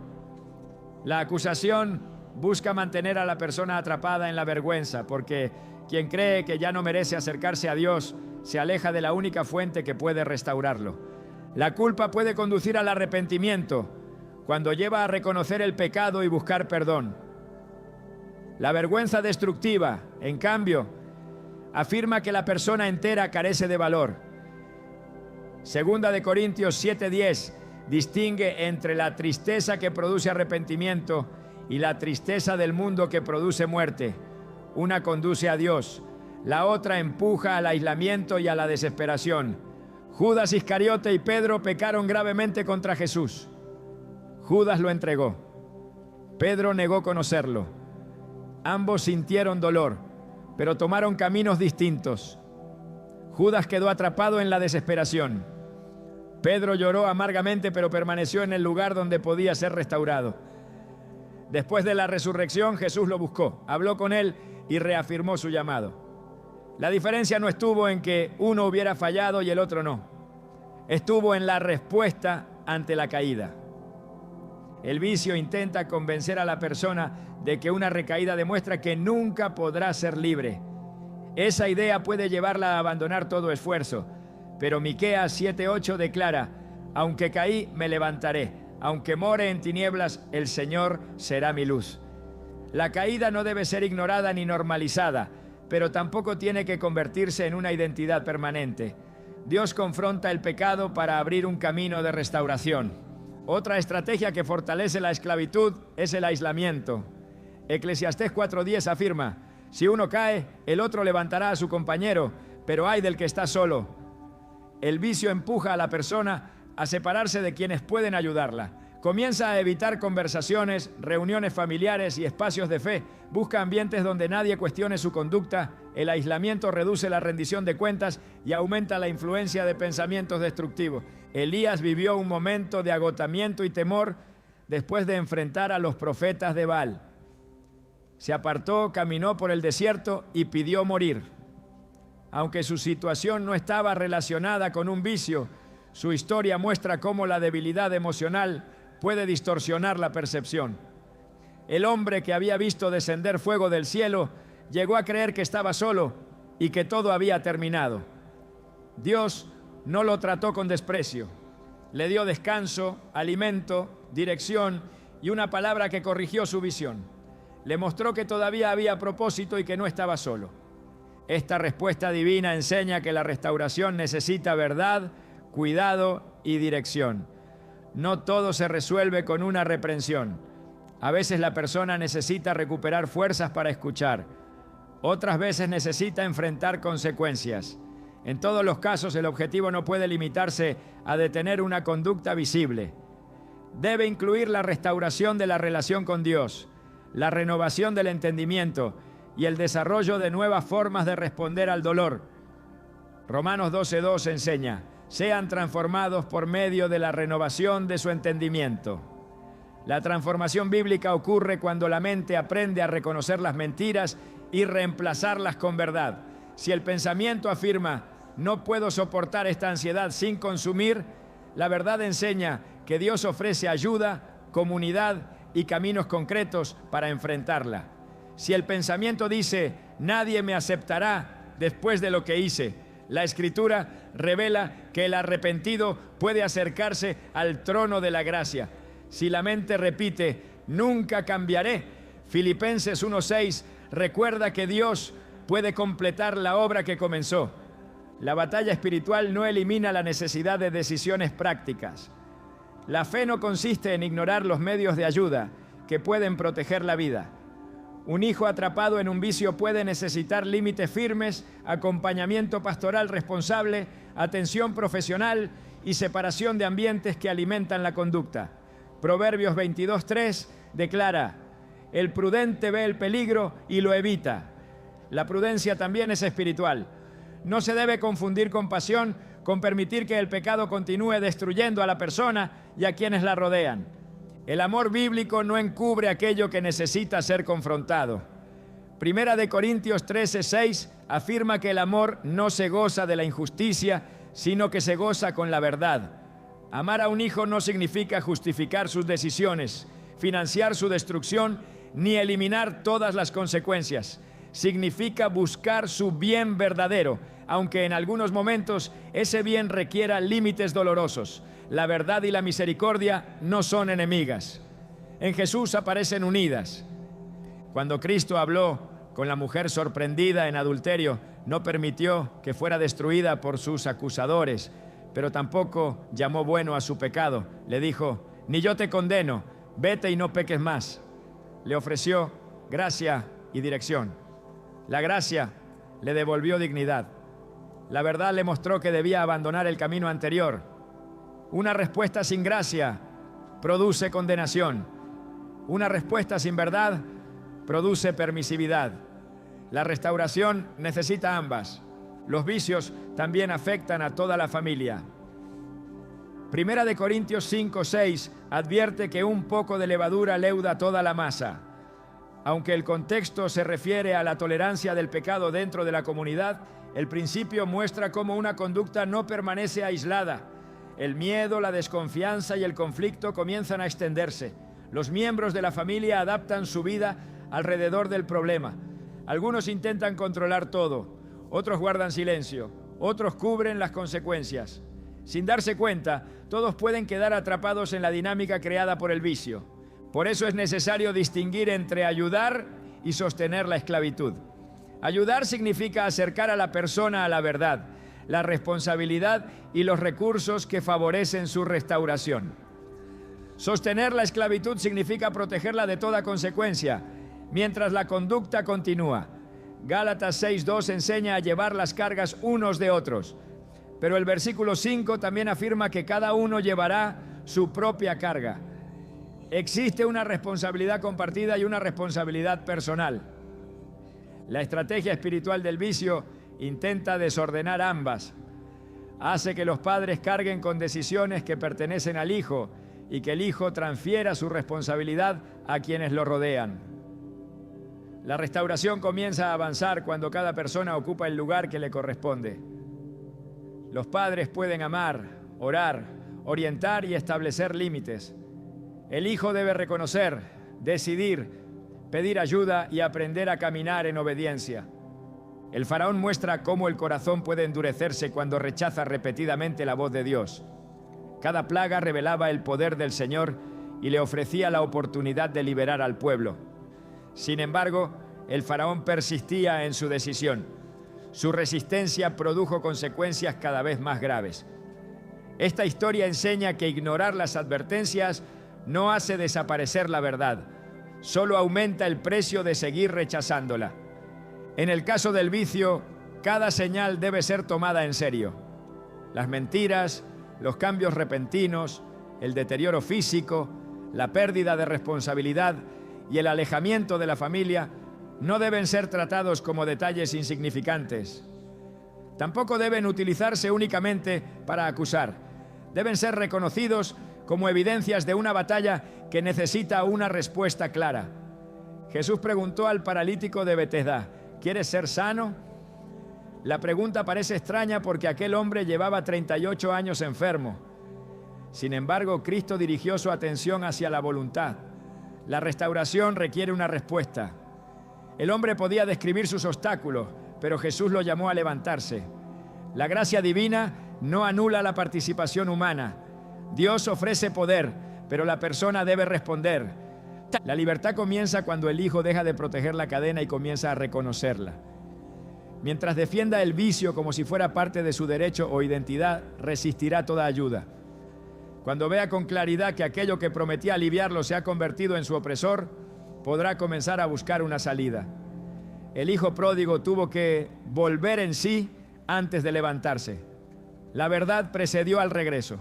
La acusación busca mantener a la persona atrapada en la vergüenza, porque quien cree que ya no merece acercarse a Dios se aleja de la única fuente que puede restaurarlo. La culpa puede conducir al arrepentimiento cuando lleva a reconocer el pecado y buscar perdón. La vergüenza destructiva, en cambio, afirma que la persona entera carece de valor. Segunda de Corintios 7:10 distingue entre la tristeza que produce arrepentimiento y la tristeza del mundo que produce muerte. Una conduce a Dios, la otra empuja al aislamiento y a la desesperación. Judas Iscariote y Pedro pecaron gravemente contra Jesús. Judas lo entregó. Pedro negó conocerlo. Ambos sintieron dolor, pero tomaron caminos distintos. Judas quedó atrapado en la desesperación. Pedro lloró amargamente, pero permaneció en el lugar donde podía ser restaurado. Después de la resurrección, Jesús lo buscó, habló con él y reafirmó su llamado. La diferencia no estuvo en que uno hubiera fallado y el otro no. Estuvo en la respuesta ante la caída. El vicio intenta convencer a la persona de que una recaída demuestra que nunca podrá ser libre. Esa idea puede llevarla a abandonar todo esfuerzo. Pero Miqueas 7:8 declara: aunque caí, me levantaré. Aunque more en tinieblas, el Señor será mi luz. La caída no debe ser ignorada ni normalizada, pero tampoco tiene que convertirse en una identidad permanente. Dios confronta el pecado para abrir un camino de restauración. Otra estrategia que fortalece la esclavitud es el aislamiento. Eclesiastés 4:10 afirma: si uno cae, el otro levantará a su compañero, pero ay del que está solo. El vicio empuja a la persona a separarse de quienes pueden ayudarla. Comienza a evitar conversaciones, reuniones familiares y espacios de fe. Busca ambientes donde nadie cuestione su conducta. El aislamiento reduce la rendición de cuentas y aumenta la influencia de pensamientos destructivos. Elías vivió un momento de agotamiento y temor después de enfrentar a los profetas de Baal. Se apartó, caminó por el desierto y pidió morir. Aunque su situación no estaba relacionada con un vicio, su historia muestra cómo la debilidad emocional puede distorsionar la percepción. El hombre que había visto descender fuego del cielo llegó a creer que estaba solo y que todo había terminado. Dios no lo trató con desprecio. Le dio descanso, alimento, dirección y una palabra que corrigió su visión. Le mostró que todavía había propósito y que no estaba solo. Esta respuesta divina enseña que la restauración necesita verdad, cuidado y dirección. No todo se resuelve con una reprensión. A veces la persona necesita recuperar fuerzas para escuchar. Otras veces necesita enfrentar consecuencias. En todos los casos, el objetivo no puede limitarse a detener una conducta visible. Debe incluir la restauración de la relación con Dios, la renovación del entendimiento y el desarrollo de nuevas formas de responder al dolor. Romanos 12:2 enseña: sean transformados por medio de la renovación de su entendimiento. La transformación bíblica ocurre cuando la mente aprende a reconocer las mentiras y reemplazarlas con verdad. Si el pensamiento afirma: no puedo soportar esta ansiedad sin consumir, la verdad enseña que Dios ofrece ayuda, comunidad y caminos concretos para enfrentarla. Si el pensamiento dice: nadie me aceptará después de lo que hice, la Escritura revela que el arrepentido puede acercarse al trono de la gracia. Si la mente repite: nunca cambiaré, Filipenses 1:6 recuerda que Dios puede completar la obra que comenzó. La batalla espiritual no elimina la necesidad de decisiones prácticas. La fe no consiste en ignorar los medios de ayuda que pueden proteger la vida. Un hijo atrapado en un vicio puede necesitar límites firmes, acompañamiento pastoral responsable, atención profesional y separación de ambientes que alimentan la conducta. Proverbios 22:3 declara: el prudente ve el peligro y lo evita. La prudencia también es espiritual. No se debe confundir compasión con permitir que el pecado continúe destruyendo a la persona y a quienes la rodean. El amor bíblico no encubre aquello que necesita ser confrontado. Primera de Corintios 13:6 afirma que el amor no se goza de la injusticia, sino que se goza con la verdad. Amar a un hijo no significa justificar sus decisiones, financiar su destrucción, ni eliminar todas las consecuencias. Significa buscar su bien verdadero, aunque en algunos momentos ese bien requiera límites dolorosos. La verdad y la misericordia no son enemigas. En Jesús aparecen unidas. Cuando Cristo habló con la mujer sorprendida en adulterio, no permitió que fuera destruida por sus acusadores, pero tampoco llamó bueno a su pecado. Le dijo: ni yo te condeno, vete y no peques más. Le ofreció gracia y dirección. La gracia le devolvió dignidad. La verdad le mostró que debía abandonar el camino anterior. Una respuesta sin gracia produce condenación. Una respuesta sin verdad produce permisividad. La restauración necesita ambas. Los vicios también afectan a toda la familia. Primera de Corintios 5:6 advierte que un poco de levadura leuda toda la masa. Aunque el contexto se refiere a la tolerancia del pecado dentro de la comunidad, el principio muestra cómo una conducta no permanece aislada. El miedo, la desconfianza y el conflicto comienzan a extenderse. Los miembros de la familia adaptan su vida alrededor del problema. Algunos intentan controlar todo, otros guardan silencio, otros cubren las consecuencias. Sin darse cuenta, todos pueden quedar atrapados en la dinámica creada por el vicio. Por eso es necesario distinguir entre ayudar y sostener la esclavitud. Ayudar significa acercar a la persona a la verdad, la responsabilidad y los recursos que favorecen su restauración. Sostener la esclavitud significa protegerla de toda consecuencia, mientras la conducta continúa. Gálatas 6:2 enseña a llevar las cargas unos de otros, pero el versículo 5 también afirma que cada uno llevará su propia carga. Existe una responsabilidad compartida y una responsabilidad personal. La estrategia espiritual del vicio intenta desordenar ambas. Hace que los padres carguen con decisiones que pertenecen al hijo y que el hijo transfiera su responsabilidad a quienes lo rodean. La restauración comienza a avanzar cuando cada persona ocupa el lugar que le corresponde. Los padres pueden amar, orar, orientar y establecer límites. El hijo debe reconocer, decidir, pedir ayuda y aprender a caminar en obediencia. El faraón muestra cómo el corazón puede endurecerse cuando rechaza repetidamente la voz de Dios. Cada plaga revelaba el poder del Señor y le ofrecía la oportunidad de liberar al pueblo. Sin embargo, el faraón persistía en su decisión. Su resistencia produjo consecuencias cada vez más graves. Esta historia enseña que ignorar las advertencias no hace desaparecer la verdad, solo aumenta el precio de seguir rechazándola. En el caso del vicio, cada señal debe ser tomada en serio. Las mentiras, los cambios repentinos, el deterioro físico, la pérdida de responsabilidad y el alejamiento de la familia no deben ser tratados como detalles insignificantes. Tampoco deben utilizarse únicamente para acusar. Deben ser reconocidos como evidencias de una batalla que necesita una respuesta clara. Jesús preguntó al paralítico de Betesda: ¿quieres ser sano? La pregunta parece extraña porque aquel hombre llevaba 38 años enfermo. Sin embargo, Cristo dirigió su atención hacia la voluntad. La restauración requiere una respuesta. El hombre podía describir sus obstáculos, pero Jesús lo llamó a levantarse. La gracia divina no anula la participación humana. Dios ofrece poder, pero la persona debe responder. La libertad comienza cuando el hijo deja de proteger la cadena y comienza a reconocerla. Mientras defienda el vicio como si fuera parte de su derecho o identidad, resistirá toda ayuda. Cuando vea con claridad que aquello que prometía aliviarlo se ha convertido en su opresor, podrá comenzar a buscar una salida. El hijo pródigo tuvo que volver en sí antes de levantarse. La verdad precedió al regreso.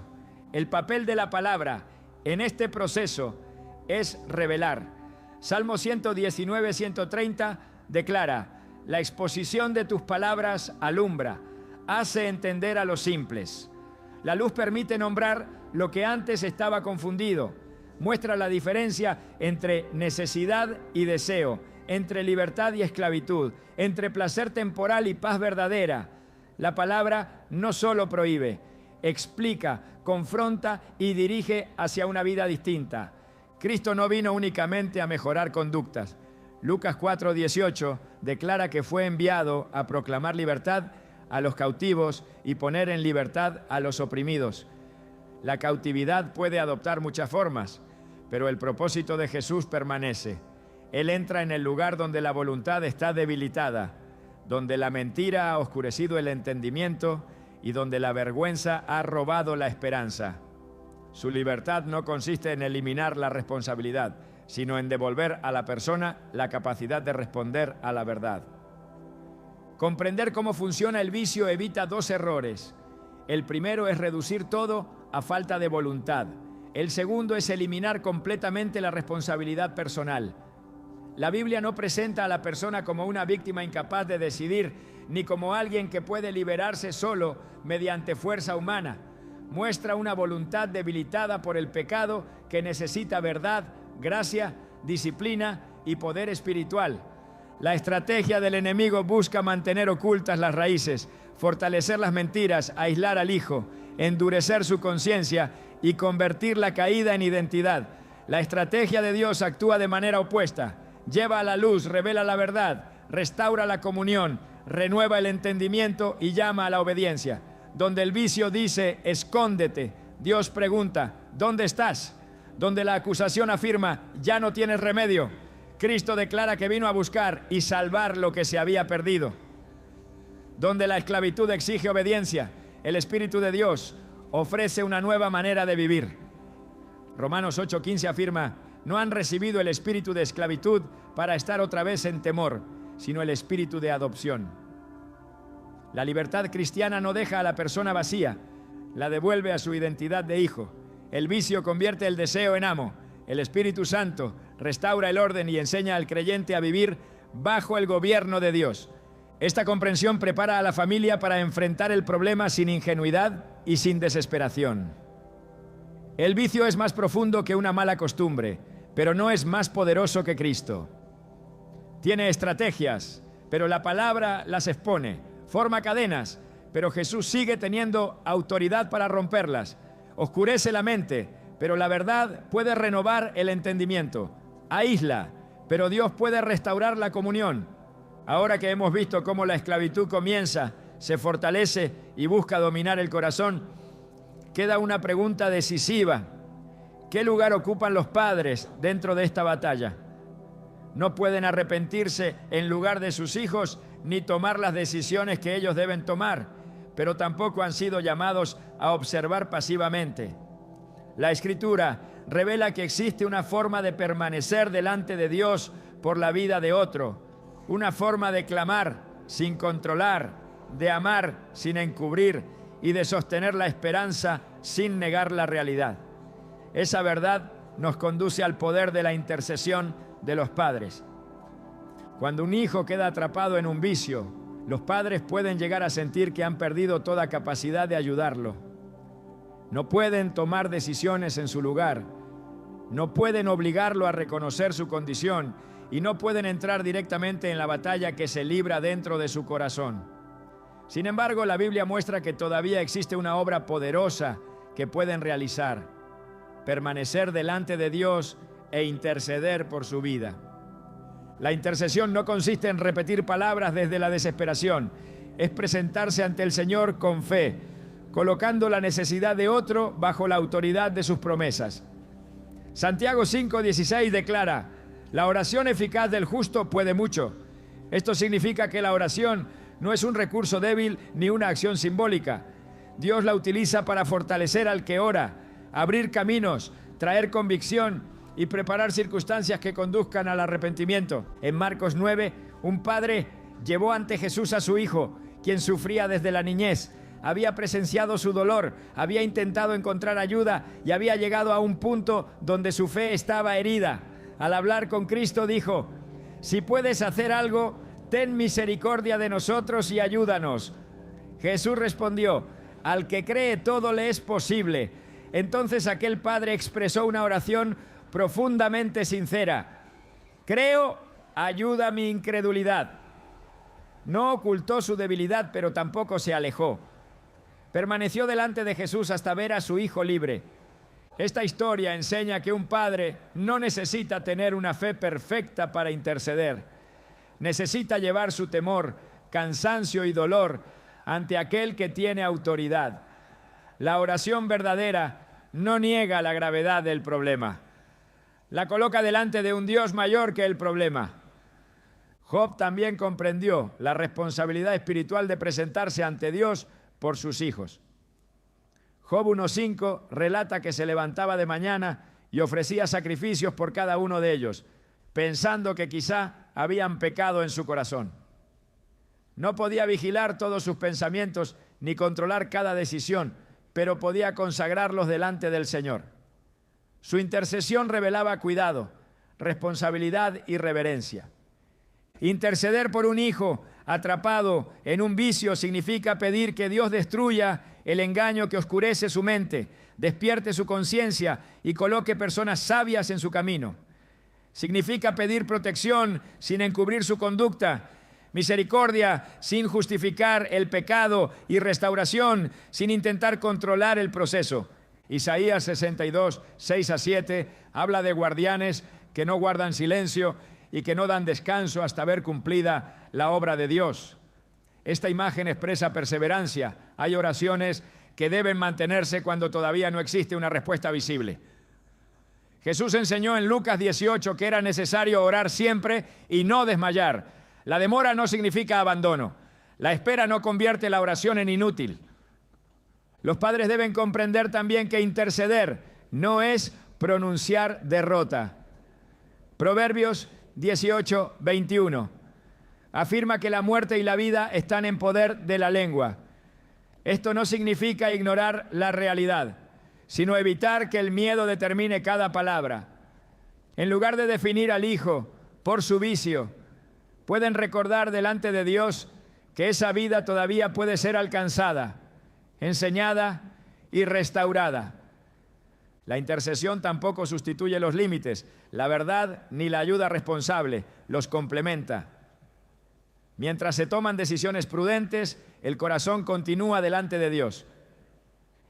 El papel de la palabra en este proceso es revelar. Salmo 119, 130 declara: la exposición de tus palabras alumbra, hace entender a los simples. La luz permite nombrar lo que antes estaba confundido. Muestra la diferencia entre necesidad y deseo, entre libertad y esclavitud, entre placer temporal y paz verdadera. La palabra no solo prohíbe, explica, confronta y dirige hacia una vida distinta. Cristo no vino únicamente a mejorar conductas. Lucas 4:18 declara que fue enviado a proclamar libertad a los cautivos y poner en libertad a los oprimidos. La cautividad puede adoptar muchas formas, pero el propósito de Jesús permanece. Él entra en el lugar donde la voluntad está debilitada, donde la mentira ha oscurecido el entendimiento y donde la vergüenza ha robado la esperanza. Su libertad no consiste en eliminar la responsabilidad, sino en devolver a la persona la capacidad de responder a la verdad. Comprender cómo funciona el vicio evita dos errores. El primero es reducir todo a falta de voluntad. El segundo es eliminar completamente la responsabilidad personal. La Biblia no presenta a la persona como una víctima incapaz de decidir, ni como alguien que puede liberarse solo mediante fuerza humana. Muestra una voluntad debilitada por el pecado que necesita verdad, gracia, disciplina y poder espiritual. La estrategia del enemigo busca mantener ocultas las raíces, fortalecer las mentiras, aislar al hijo, endurecer su conciencia y convertir la caída en identidad. La estrategia de Dios actúa de manera opuesta. Lleva a la luz, revela la verdad, restaura la comunión, renueva el entendimiento y llama a la obediencia. Donde el vicio dice, escóndete, Dios pregunta, ¿dónde estás? Donde la acusación afirma, ya no tienes remedio, Cristo declara que vino a buscar y salvar lo que se había perdido. Donde la esclavitud exige obediencia, el Espíritu de Dios ofrece una nueva manera de vivir. Romanos 8:15 afirma, no han recibido el espíritu de esclavitud para estar otra vez en temor, sino el espíritu de adopción. La libertad cristiana no deja a la persona vacía, la devuelve a su identidad de hijo. El vicio convierte el deseo en amo. El Espíritu Santo restaura el orden y enseña al creyente a vivir bajo el gobierno de Dios. Esta comprensión prepara a la familia para enfrentar el problema sin ingenuidad y sin desesperación. El vicio es más profundo que una mala costumbre, pero no es más poderoso que Cristo. Tiene estrategias, pero la palabra las expone. Forma cadenas, pero Jesús sigue teniendo autoridad para romperlas. Oscurece la mente, pero la verdad puede renovar el entendimiento. Aísla, pero Dios puede restaurar la comunión. Ahora que hemos visto cómo la esclavitud comienza, se fortalece y busca dominar el corazón, queda una pregunta decisiva. ¿Qué lugar ocupan los padres dentro de esta batalla? No pueden arrepentirse en lugar de sus hijos ni tomar las decisiones que ellos deben tomar, pero tampoco han sido llamados a observar pasivamente. La Escritura revela que existe una forma de permanecer delante de Dios por la vida de otro, una forma de clamar sin controlar, de amar sin encubrir y de sostener la esperanza sin negar la realidad. Esa verdad nos conduce al poder de la intercesión de los padres. Cuando un hijo queda atrapado en un vicio, los padres pueden llegar a sentir que han perdido toda capacidad de ayudarlo. No pueden tomar decisiones en su lugar, no pueden obligarlo a reconocer su condición y no pueden entrar directamente en la batalla que se libra dentro de su corazón. Sin embargo, la Biblia muestra que todavía existe una obra poderosa que pueden realizar: permanecer delante de Dios e interceder por su vida. La intercesión no consiste en repetir palabras desde la desesperación, es presentarse ante el Señor con fe, colocando la necesidad de otro bajo la autoridad de sus promesas. Santiago 5:16 declara: la oración eficaz del justo puede mucho. Esto significa que la oración no es un recurso débil ni una acción simbólica. Dios la utiliza para fortalecer al que ora, abrir caminos, traer convicción y preparar circunstancias que conduzcan al arrepentimiento. En Marcos 9, un padre llevó ante Jesús a su hijo, quien sufría desde la niñez. Había presenciado su dolor, había intentado encontrar ayuda y había llegado a un punto donde su fe estaba herida. Al hablar con Cristo dijo: si puedes hacer algo, ten misericordia de nosotros y ayúdanos. Jesús respondió: al que cree todo le es posible. Entonces aquel padre expresó una oración profundamente sincera: creo, ayuda mi incredulidad. No ocultó su debilidad, pero tampoco se alejó. Permaneció delante de Jesús hasta ver a su hijo libre. Esta historia enseña que un padre no necesita tener una fe perfecta para interceder. Necesita llevar su temor, cansancio y dolor ante aquel que tiene autoridad. La oración verdadera no niega la gravedad del problema. La coloca delante de un Dios mayor que el problema. Job también comprendió la responsabilidad espiritual de presentarse ante Dios por sus hijos. Job 1:5 relata que se levantaba de mañana y ofrecía sacrificios por cada uno de ellos, pensando que quizá habían pecado en su corazón. No podía vigilar todos sus pensamientos ni controlar cada decisión, pero podía consagrarlos delante del Señor. Su intercesión revelaba cuidado, responsabilidad y reverencia. Interceder por un hijo atrapado en un vicio significa pedir que Dios destruya el engaño que oscurece su mente, despierte su conciencia y coloque personas sabias en su camino. Significa pedir protección sin encubrir su conducta, misericordia sin justificar el pecado y restauración sin intentar controlar el proceso. Isaías 62, 6-7 habla de guardianes que no guardan silencio y que no dan descanso hasta ver cumplida la obra de Dios. Esta imagen expresa perseverancia. Hay oraciones que deben mantenerse cuando todavía no existe una respuesta visible. Jesús enseñó en Lucas 18 que era necesario orar siempre y no desmayar. La demora no significa abandono. La espera no convierte la oración en inútil. Los padres deben comprender también que interceder no es pronunciar derrota. Proverbios 18:21 afirma que la muerte y la vida están en poder de la lengua. Esto no significa ignorar la realidad, sino evitar que el miedo determine cada palabra. En lugar de definir al hijo por su vicio, pueden recordar delante de Dios que esa vida todavía puede ser alcanzada, enseñada y restaurada. La intercesión tampoco sustituye los límites. La verdad ni la ayuda responsable los complementa. Mientras se toman decisiones prudentes, el corazón continúa delante de Dios.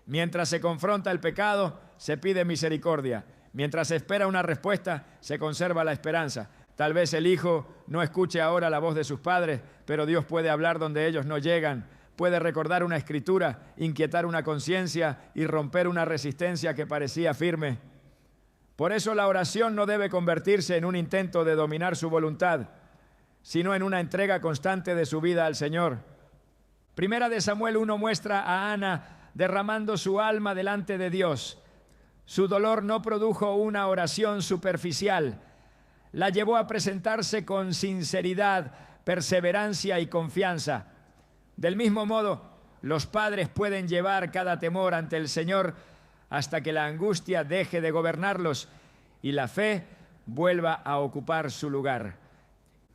Mientras se confronta el pecado, se pide misericordia. Mientras se espera una respuesta, se conserva la esperanza. Tal vez el hijo no escuche ahora la voz de sus padres, pero Dios puede hablar donde ellos no llegan. Puede recordar una escritura, inquietar una conciencia y romper una resistencia que parecía firme. Por eso la oración no debe convertirse en un intento de dominar su voluntad, sino en una entrega constante de su vida al Señor. Primera de Samuel 1 muestra a Ana derramando su alma delante de Dios. Su dolor no produjo una oración superficial, la llevó a presentarse con sinceridad, perseverancia y confianza. Del mismo modo, los padres pueden llevar cada temor ante el Señor hasta que la angustia deje de gobernarlos y la fe vuelva a ocupar su lugar.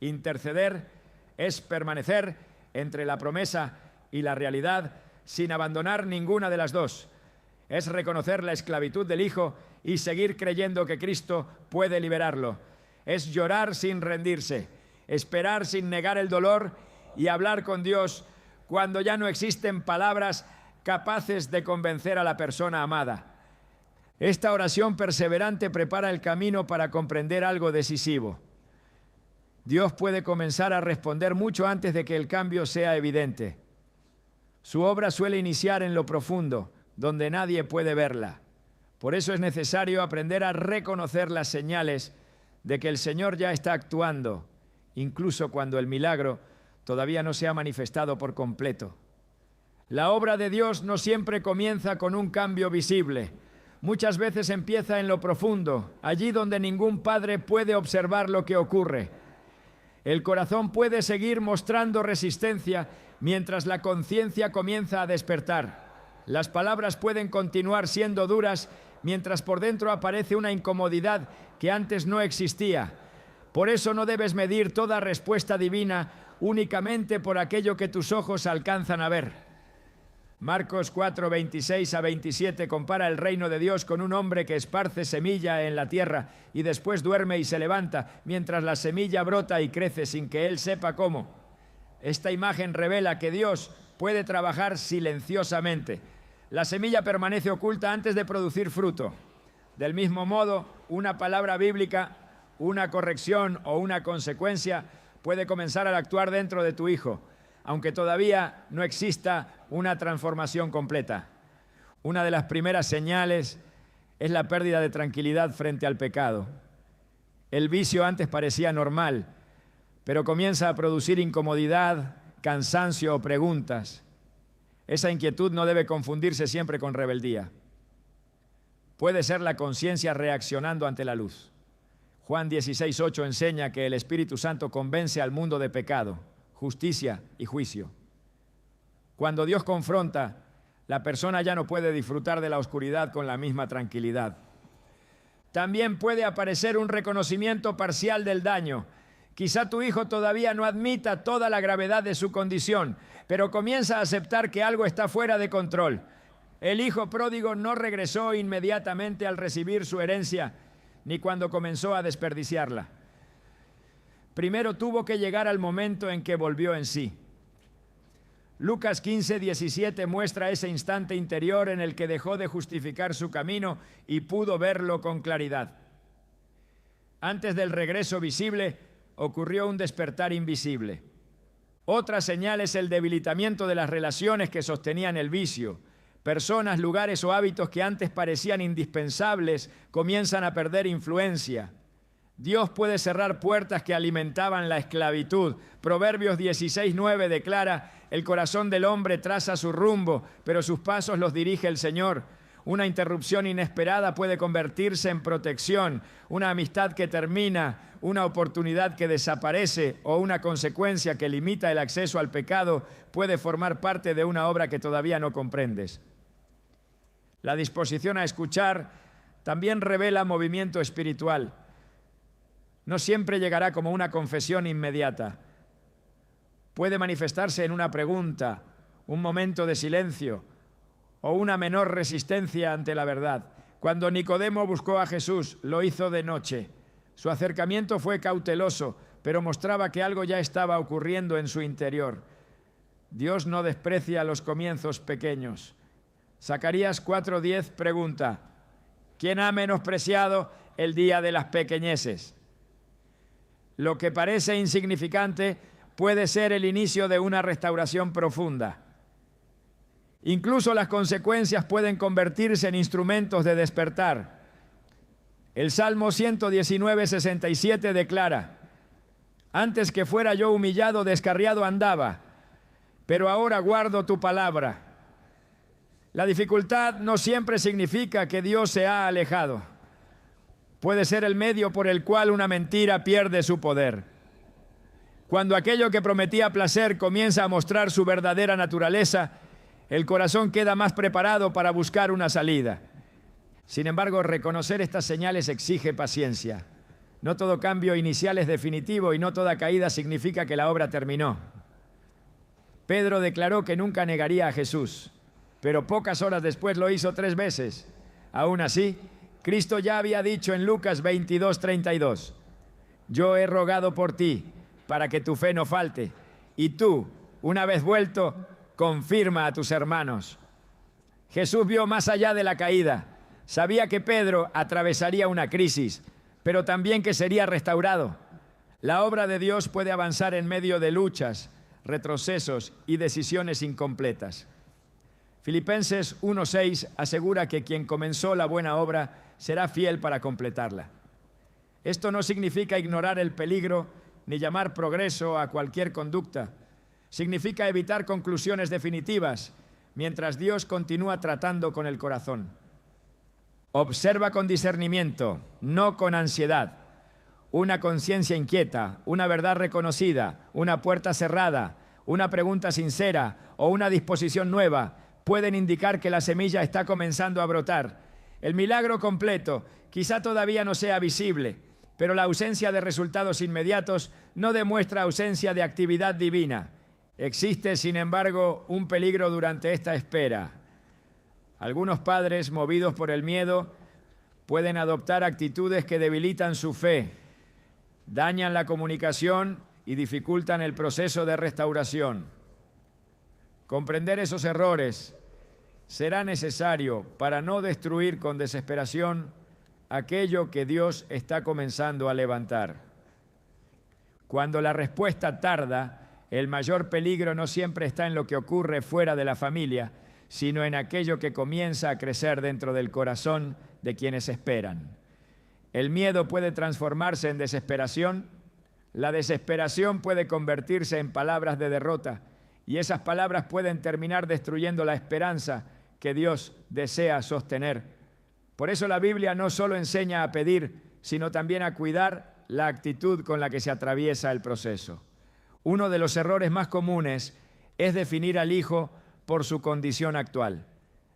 Interceder es permanecer entre la promesa y la realidad sin abandonar ninguna de las dos. Es reconocer la esclavitud del Hijo y seguir creyendo que Cristo puede liberarlo. Es llorar sin rendirse, esperar sin negar el dolor y hablar con Dios cuando ya no existen palabras capaces de convencer a la persona amada. Esta oración perseverante prepara el camino para comprender algo decisivo. Dios puede comenzar a responder mucho antes de que el cambio sea evidente. Su obra suele iniciar en lo profundo, donde nadie puede verla. Por eso es necesario aprender a reconocer las señales de que el Señor ya está actuando, incluso cuando el milagro todavía no se ha manifestado por completo. La obra de Dios no siempre comienza con un cambio visible. Muchas veces empieza en lo profundo, allí donde ningún padre puede observar lo que ocurre. El corazón puede seguir mostrando resistencia mientras la conciencia comienza a despertar. Las palabras pueden continuar siendo duras mientras por dentro aparece una incomodidad que antes no existía. Por eso no debes medir toda respuesta divina únicamente por aquello que tus ojos alcanzan a ver. Marcos 4, 26 a 27 compara el reino de Dios con un hombre que esparce semilla en la tierra y después duerme y se levanta, mientras la semilla brota y crece sin que él sepa cómo. Esta imagen revela que Dios puede trabajar silenciosamente. La semilla permanece oculta antes de producir fruto. Del mismo modo, una palabra bíblica, una corrección o una consecuencia puede comenzar a actuar dentro de tu hijo, aunque todavía no exista una transformación completa. Una de las primeras señales es la pérdida de tranquilidad frente al pecado. El vicio antes parecía normal, pero comienza a producir incomodidad, cansancio o preguntas. Esa inquietud no debe confundirse siempre con rebeldía. Puede ser la conciencia reaccionando ante la luz. Juan 16:8 enseña que el Espíritu Santo convence al mundo de pecado, justicia y juicio. Cuando Dios confronta, la persona ya no puede disfrutar de la oscuridad con la misma tranquilidad. También puede aparecer un reconocimiento parcial del daño. Quizá tu hijo todavía no admita toda la gravedad de su condición, pero comienza a aceptar que algo está fuera de control. El hijo pródigo no regresó inmediatamente al recibir su herencia, ni cuando comenzó a desperdiciarla. Primero tuvo que llegar al momento en que volvió en sí. Lucas 15:17 muestra ese instante interior en el que dejó de justificar su camino y pudo verlo con claridad. Antes del regreso visible, ocurrió un despertar invisible. Otra señal es el debilitamiento de las relaciones que sostenían el vicio. Personas, lugares o hábitos que antes parecían indispensables comienzan a perder influencia. Dios puede cerrar puertas que alimentaban la esclavitud. Proverbios 16:9 declara: el corazón del hombre traza su rumbo, pero sus pasos los dirige el Señor. Una interrupción inesperada puede convertirse en protección. Una amistad que termina, una oportunidad que desaparece o una consecuencia que limita el acceso al pecado puede formar parte de una obra que todavía no comprendes. La disposición a escuchar también revela movimiento espiritual. No siempre llegará como una confesión inmediata. Puede manifestarse en una pregunta, un momento de silencio o una menor resistencia ante la verdad. Cuando Nicodemo buscó a Jesús, lo hizo de noche. Su acercamiento fue cauteloso, pero mostraba que algo ya estaba ocurriendo en su interior. Dios no desprecia los comienzos pequeños. Zacarías 4:10 pregunta: ¿quién ha menospreciado el día de las pequeñeces? Lo que parece insignificante puede ser el inicio de una restauración profunda. Incluso las consecuencias pueden convertirse en instrumentos de despertar. El Salmo 119:67 declara: antes que fuera yo humillado, descarriado andaba, pero ahora guardo tu palabra. La dificultad no siempre significa que Dios se ha alejado. Puede ser el medio por el cual una mentira pierde su poder. Cuando aquello que prometía placer comienza a mostrar su verdadera naturaleza, el corazón queda más preparado para buscar una salida. Sin embargo, reconocer estas señales exige paciencia. No todo cambio inicial es definitivo y no toda caída significa que la obra terminó. Pedro declaró que nunca negaría a Jesús, pero pocas horas después lo hizo 3 veces. Aún así, Cristo ya había dicho en Lucas 22:32: yo he rogado por ti para que tu fe no falte, y tú, una vez vuelto, confirma a tus hermanos. Jesús vio más allá de la caída. Sabía que Pedro atravesaría una crisis, pero también que sería restaurado. La obra de Dios puede avanzar en medio de luchas, retrocesos y decisiones incompletas. Filipenses 1:6 asegura que quien comenzó la buena obra será fiel para completarla. Esto no significa ignorar el peligro ni llamar progreso a cualquier conducta. Significa evitar conclusiones definitivas, mientras Dios continúa tratando con el corazón. Observa con discernimiento, no con ansiedad. Una conciencia inquieta, una verdad reconocida, una puerta cerrada, una pregunta sincera o una disposición nueva pueden indicar que la semilla está comenzando a brotar. El milagro completo quizá todavía no sea visible, pero la ausencia de resultados inmediatos no demuestra ausencia de actividad divina. Existe, sin embargo, un peligro durante esta espera. Algunos padres, movidos por el miedo, pueden adoptar actitudes que debilitan su fe, dañan la comunicación y dificultan el proceso de restauración. Comprender esos errores será necesario para no destruir con desesperación aquello que Dios está comenzando a levantar. Cuando la respuesta tarda, el mayor peligro no siempre está en lo que ocurre fuera de la familia, sino en aquello que comienza a crecer dentro del corazón de quienes esperan. El miedo puede transformarse en desesperación, la desesperación puede convertirse en palabras de derrota, y esas palabras pueden terminar destruyendo la esperanza que Dios desea sostener. Por eso la Biblia no solo enseña a pedir, sino también a cuidar la actitud con la que se atraviesa el proceso. Uno de los errores más comunes es definir al hijo por su condición actual.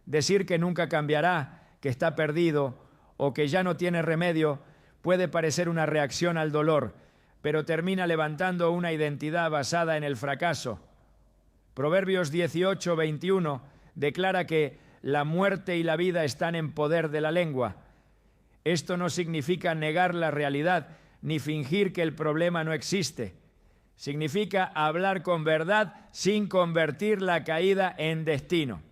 Decir que nunca cambiará, que está perdido o que ya no tiene remedio puede parecer una reacción al dolor, pero termina levantando una identidad basada en el fracaso. Proverbios 18:21 declara que la muerte y la vida están en poder de la lengua. Esto no significa negar la realidad ni fingir que el problema no existe. Significa hablar con verdad sin convertir la caída en destino.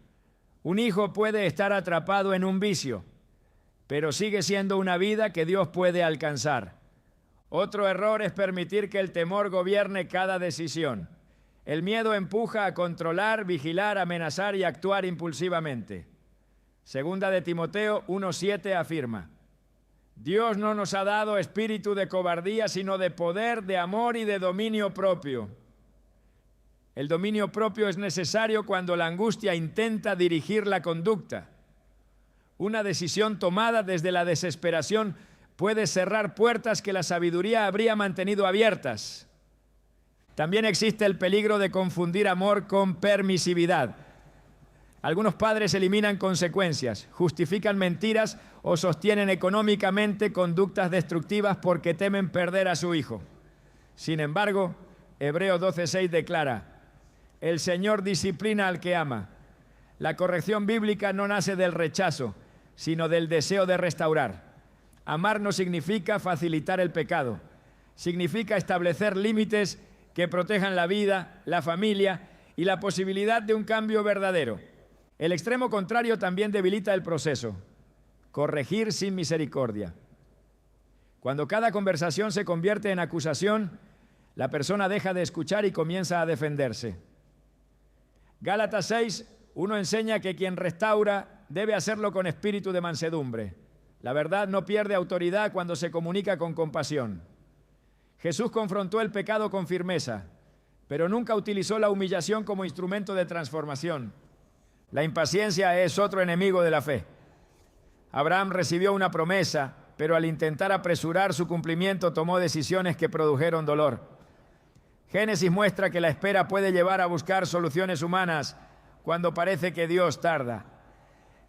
Un hijo puede estar atrapado en un vicio, pero sigue siendo una vida que Dios puede alcanzar. Otro error es permitir que el temor gobierne cada decisión. El miedo empuja a controlar, vigilar, amenazar y actuar impulsivamente. Segunda de Timoteo 1:7 afirma: Dios no nos ha dado espíritu de cobardía, sino de poder, de amor y de dominio propio. El dominio propio es necesario cuando la angustia intenta dirigir la conducta. Una decisión tomada desde la desesperación puede cerrar puertas que la sabiduría habría mantenido abiertas. También existe el peligro de confundir amor con permisividad. Algunos padres eliminan consecuencias, justifican mentiras o sostienen económicamente conductas destructivas porque temen perder a su hijo. Sin embargo, Hebreos 12:6 declara: el Señor disciplina al que ama. La corrección bíblica no nace del rechazo, sino del deseo de restaurar. Amar no significa facilitar el pecado, significa establecer límites que protejan la vida, la familia y la posibilidad de un cambio verdadero. El extremo contrario también debilita el proceso. Corregir sin misericordia. Cuando cada conversación se convierte en acusación, la persona deja de escuchar y comienza a defenderse. Gálatas 6:1 enseña que quien restaura debe hacerlo con espíritu de mansedumbre. La verdad no pierde autoridad cuando se comunica con compasión. Jesús confrontó el pecado con firmeza, pero nunca utilizó la humillación como instrumento de transformación. La impaciencia es otro enemigo de la fe. Abraham recibió una promesa, pero al intentar apresurar su cumplimiento tomó decisiones que produjeron dolor. Génesis muestra que la espera puede llevar a buscar soluciones humanas cuando parece que Dios tarda.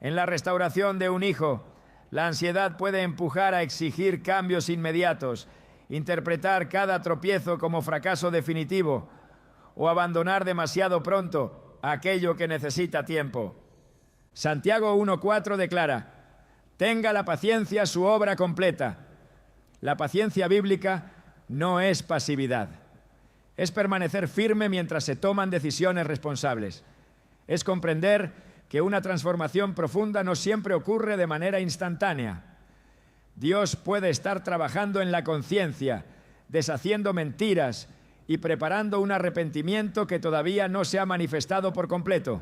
En la restauración de un hijo, la ansiedad puede empujar a exigir cambios inmediatos, interpretar cada tropiezo como fracaso definitivo o abandonar demasiado pronto aquello que necesita tiempo. Santiago 1:4 declara: tenga la paciencia su obra completa. La paciencia bíblica no es pasividad. Es permanecer firme mientras se toman decisiones responsables. Es comprender que una transformación profunda no siempre ocurre de manera instantánea. Dios puede estar trabajando en la conciencia, deshaciendo mentiras y preparando un arrepentimiento que todavía no se ha manifestado por completo.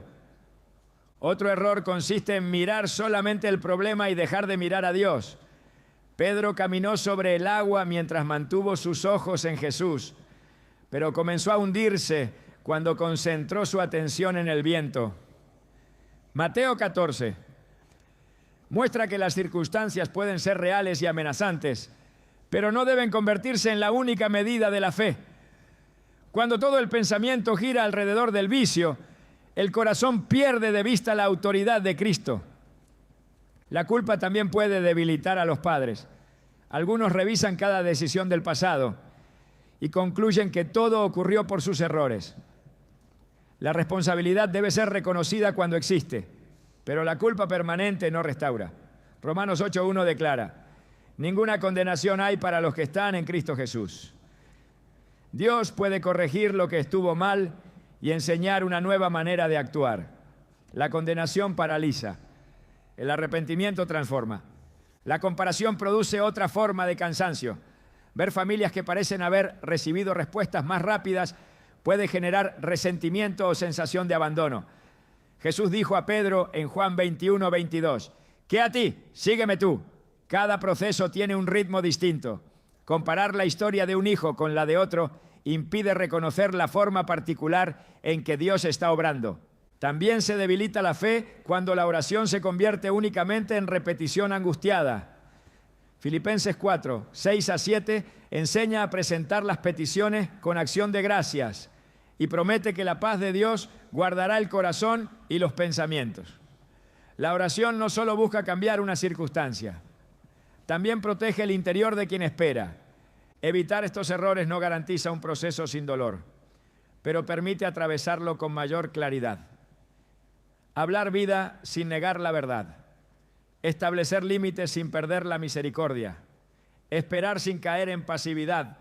Otro error consiste en mirar solamente el problema y dejar de mirar a Dios. Pedro caminó sobre el agua mientras mantuvo sus ojos en Jesús, pero comenzó a hundirse cuando concentró su atención en el viento. Mateo 14 muestra que las circunstancias pueden ser reales y amenazantes, pero no deben convertirse en la única medida de la fe. Cuando todo el pensamiento gira alrededor del vicio, el corazón pierde de vista la autoridad de Cristo. La culpa también puede debilitar a los padres. Algunos revisan cada decisión del pasado y concluyen que todo ocurrió por sus errores. La responsabilidad debe ser reconocida cuando existe, pero la culpa permanente no restaura. Romanos 8:1 declara: ninguna condenación hay para los que están en Cristo Jesús. Dios puede corregir lo que estuvo mal y enseñar una nueva manera de actuar. La condenación paraliza, el arrepentimiento transforma. La comparación produce otra forma de cansancio. Ver familias que parecen haber recibido respuestas más rápidas puede generar resentimiento o sensación de abandono. Jesús dijo a Pedro en Juan 21:22, ¿qué a ti? Sígueme tú. Cada proceso tiene un ritmo distinto. Comparar la historia de un hijo con la de otro impide reconocer la forma particular en que Dios está obrando. También se debilita la fe cuando la oración se convierte únicamente en repetición angustiada. Filipenses 4, 6-7 enseña a presentar las peticiones con acción de gracias y promete que la paz de Dios guardará el corazón y los pensamientos. La oración no solo busca cambiar una circunstancia, también protege el interior de quien espera. Evitar estos errores no garantiza un proceso sin dolor, pero permite atravesarlo con mayor claridad. Hablar vida sin negar la verdad. Establecer límites sin perder la misericordia. Esperar sin caer en pasividad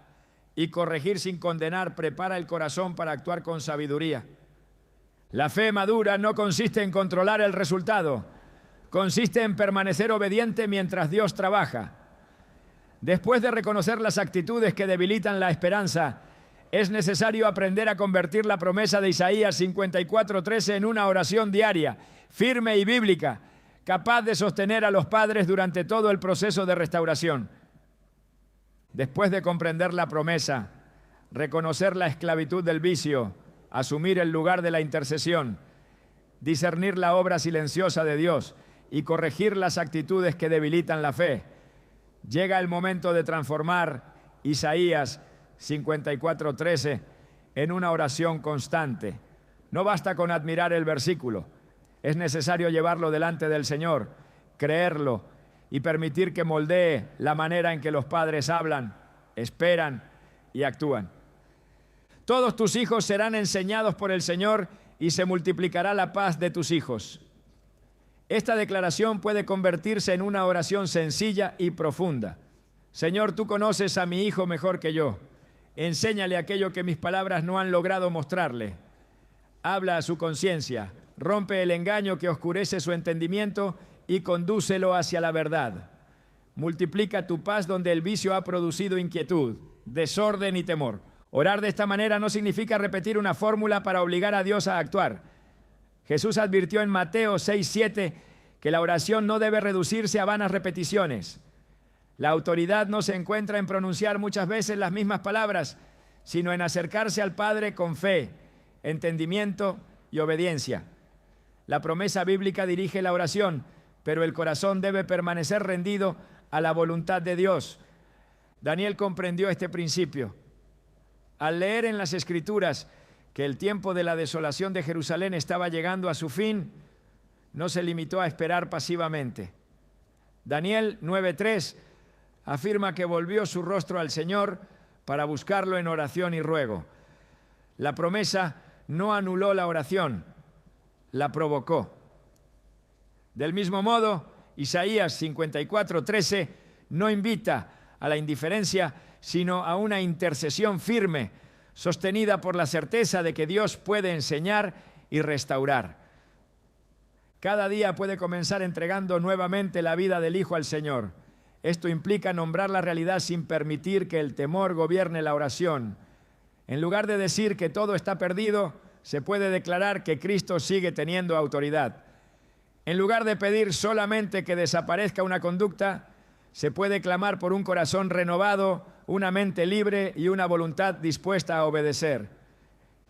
y corregir sin condenar prepara el corazón para actuar con sabiduría. La fe madura no consiste en controlar el resultado, consiste en permanecer obediente mientras Dios trabaja. Después de reconocer las actitudes que debilitan la esperanza, es necesario aprender a convertir la promesa de Isaías 54:13 en una oración diaria, firme y bíblica, capaz de sostener a los padres durante todo el proceso de restauración. Después de comprender la promesa, reconocer la esclavitud del vicio, asumir el lugar de la intercesión, discernir la obra silenciosa de Dios y corregir las actitudes que debilitan la fe, llega el momento de transformar Isaías 54:13 en una oración constante. No basta con admirar el versículo, es necesario llevarlo delante del Señor, creerlo y permitir que moldee la manera en que los padres hablan, esperan y actúan. Todos tus hijos serán enseñados por el Señor y se multiplicará la paz de tus hijos. Esta declaración puede convertirse en una oración sencilla y profunda. Señor, tú conoces a mi hijo mejor que yo. Enséñale aquello que mis palabras no han logrado mostrarle. Habla a su conciencia, rompe el engaño que oscurece su entendimiento y condúcelo hacia la verdad. Multiplica tu paz donde el vicio ha producido inquietud, desorden y temor. Orar de esta manera no significa repetir una fórmula para obligar a Dios a actuar. Jesús advirtió en Mateo 6:7 que la oración no debe reducirse a vanas repeticiones. La autoridad no se encuentra en pronunciar muchas veces las mismas palabras, sino en acercarse al Padre con fe, entendimiento y obediencia. La promesa bíblica dirige la oración, pero el corazón debe permanecer rendido a la voluntad de Dios. Daniel comprendió este principio. Al leer en las Escrituras que el tiempo de la desolación de Jerusalén estaba llegando a su fin, no se limitó a esperar pasivamente. Daniel 9:3 afirma que volvió su rostro al Señor para buscarlo en oración y ruego. La promesa no anuló la oración, la provocó. Del mismo modo, Isaías 54:13 no invita a la indiferencia, sino a una intercesión firme, sostenida por la certeza de que Dios puede enseñar y restaurar. Cada día puede comenzar entregando nuevamente la vida del Hijo al Señor. Esto implica nombrar la realidad sin permitir que el temor gobierne la oración. En lugar de decir que todo está perdido, se puede declarar que Cristo sigue teniendo autoridad. En lugar de pedir solamente que desaparezca una conducta, se puede clamar por un corazón renovado, una mente libre y una voluntad dispuesta a obedecer.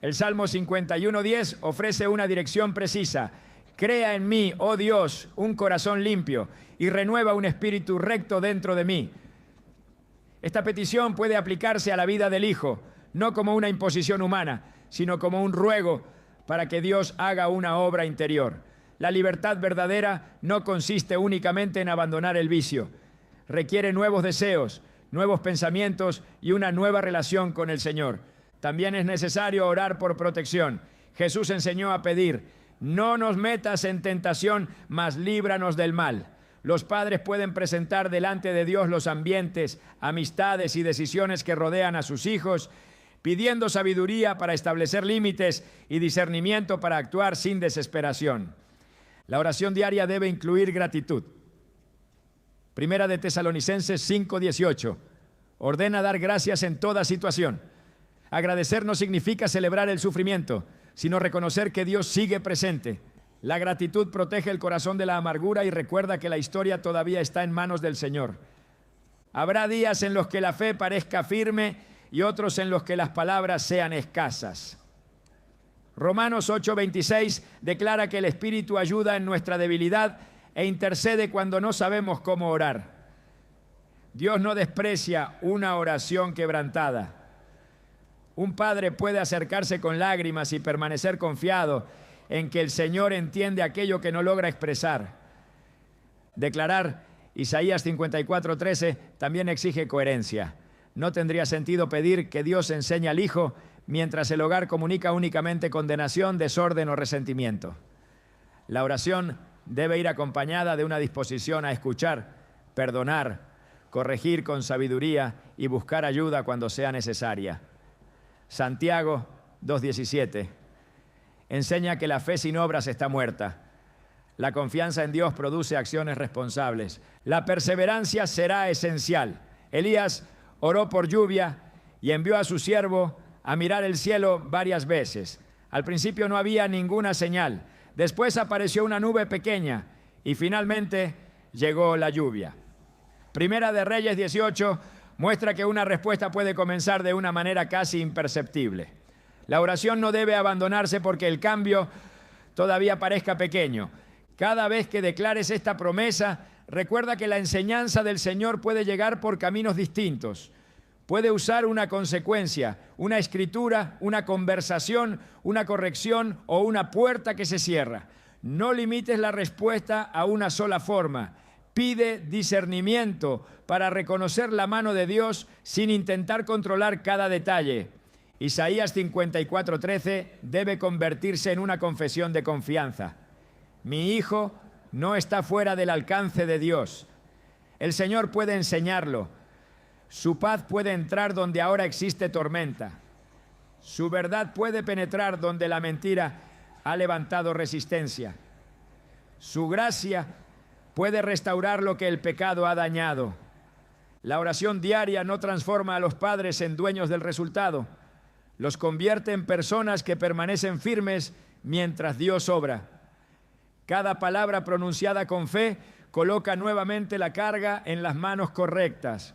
El Salmo 51:10 ofrece una dirección precisa. Crea en mí, oh Dios, un corazón limpio y renueva un espíritu recto dentro de mí. Esta petición puede aplicarse a la vida del Hijo, no como una imposición humana, sino como un ruego para que Dios haga una obra interior. La libertad verdadera no consiste únicamente en abandonar el vicio. Requiere nuevos deseos, nuevos pensamientos y una nueva relación con el Señor. También es necesario orar por protección. Jesús enseñó a pedir: no nos metas en tentación, mas líbranos del mal. Los padres pueden presentar delante de Dios los ambientes, amistades y decisiones que rodean a sus hijos, pidiendo sabiduría para establecer límites y discernimiento para actuar sin desesperación. La oración diaria debe incluir gratitud. Primera de Tesalonicenses 5:18. Ordena dar gracias en toda situación. Agradecer no significa celebrar el sufrimiento, sino reconocer que Dios sigue presente. La gratitud protege el corazón de la amargura y recuerda que la historia todavía está en manos del Señor. Habrá días en los que la fe parezca firme y otros en los que las palabras sean escasas. Romanos 8:26 declara que el Espíritu ayuda en nuestra debilidad e intercede cuando no sabemos cómo orar. Dios no desprecia una oración quebrantada. Un padre puede acercarse con lágrimas y permanecer confiado en que el Señor entiende aquello que no logra expresar. Declarar Isaías 54:13 también exige coherencia. No tendría sentido pedir que Dios enseñe al hijo mientras el hogar comunica únicamente condenación, desorden o resentimiento. La oración debe ir acompañada de una disposición a escuchar, perdonar, corregir con sabiduría y buscar ayuda cuando sea necesaria. Santiago 2:17 enseña que la fe sin obras está muerta. La confianza en Dios produce acciones responsables. La perseverancia será esencial. Elías oró por lluvia y envió a su siervo a mirar el cielo varias veces. Al principio no había ninguna señal. Después apareció una nube pequeña y finalmente llegó la lluvia. Primera de Reyes 18 muestra que una respuesta puede comenzar de una manera casi imperceptible. La oración no debe abandonarse porque el cambio todavía parezca pequeño. Cada vez que declares esta promesa, recuerda que la enseñanza del Señor puede llegar por caminos distintos. Puede usar una consecuencia, una escritura, una conversación, una corrección o una puerta que se cierra. No limites la respuesta a una sola forma. Pide discernimiento para reconocer la mano de Dios sin intentar controlar cada detalle. Isaías 54:13 debe convertirse en una confesión de confianza. Mi hijo no está fuera del alcance de Dios. El Señor puede enseñarlo. Su paz puede entrar donde ahora existe tormenta. Su verdad puede penetrar donde la mentira ha levantado resistencia. Su gracia puede restaurar lo que el pecado ha dañado. La oración diaria no transforma a los padres en dueños del resultado. Los convierte en personas que permanecen firmes mientras Dios obra. Cada palabra pronunciada con fe coloca nuevamente la carga en las manos correctas.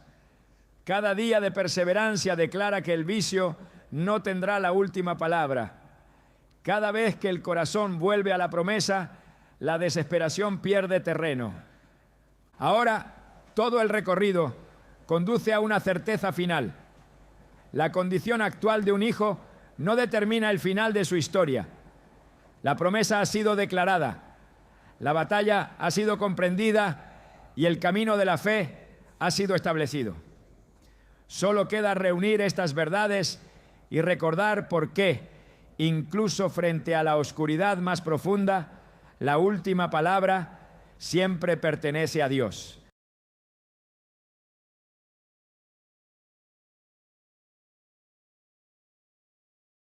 Cada día de perseverancia declara que el vicio no tendrá la última palabra. Cada vez que el corazón vuelve a la promesa, la desesperación pierde terreno. Ahora, todo el recorrido conduce a una certeza final. La condición actual de un hijo no determina el final de su historia. La promesa ha sido declarada, la batalla ha sido comprendida y el camino de la fe ha sido establecido. Solo queda reunir estas verdades y recordar por qué, incluso frente a la oscuridad más profunda, la última palabra siempre pertenece a Dios.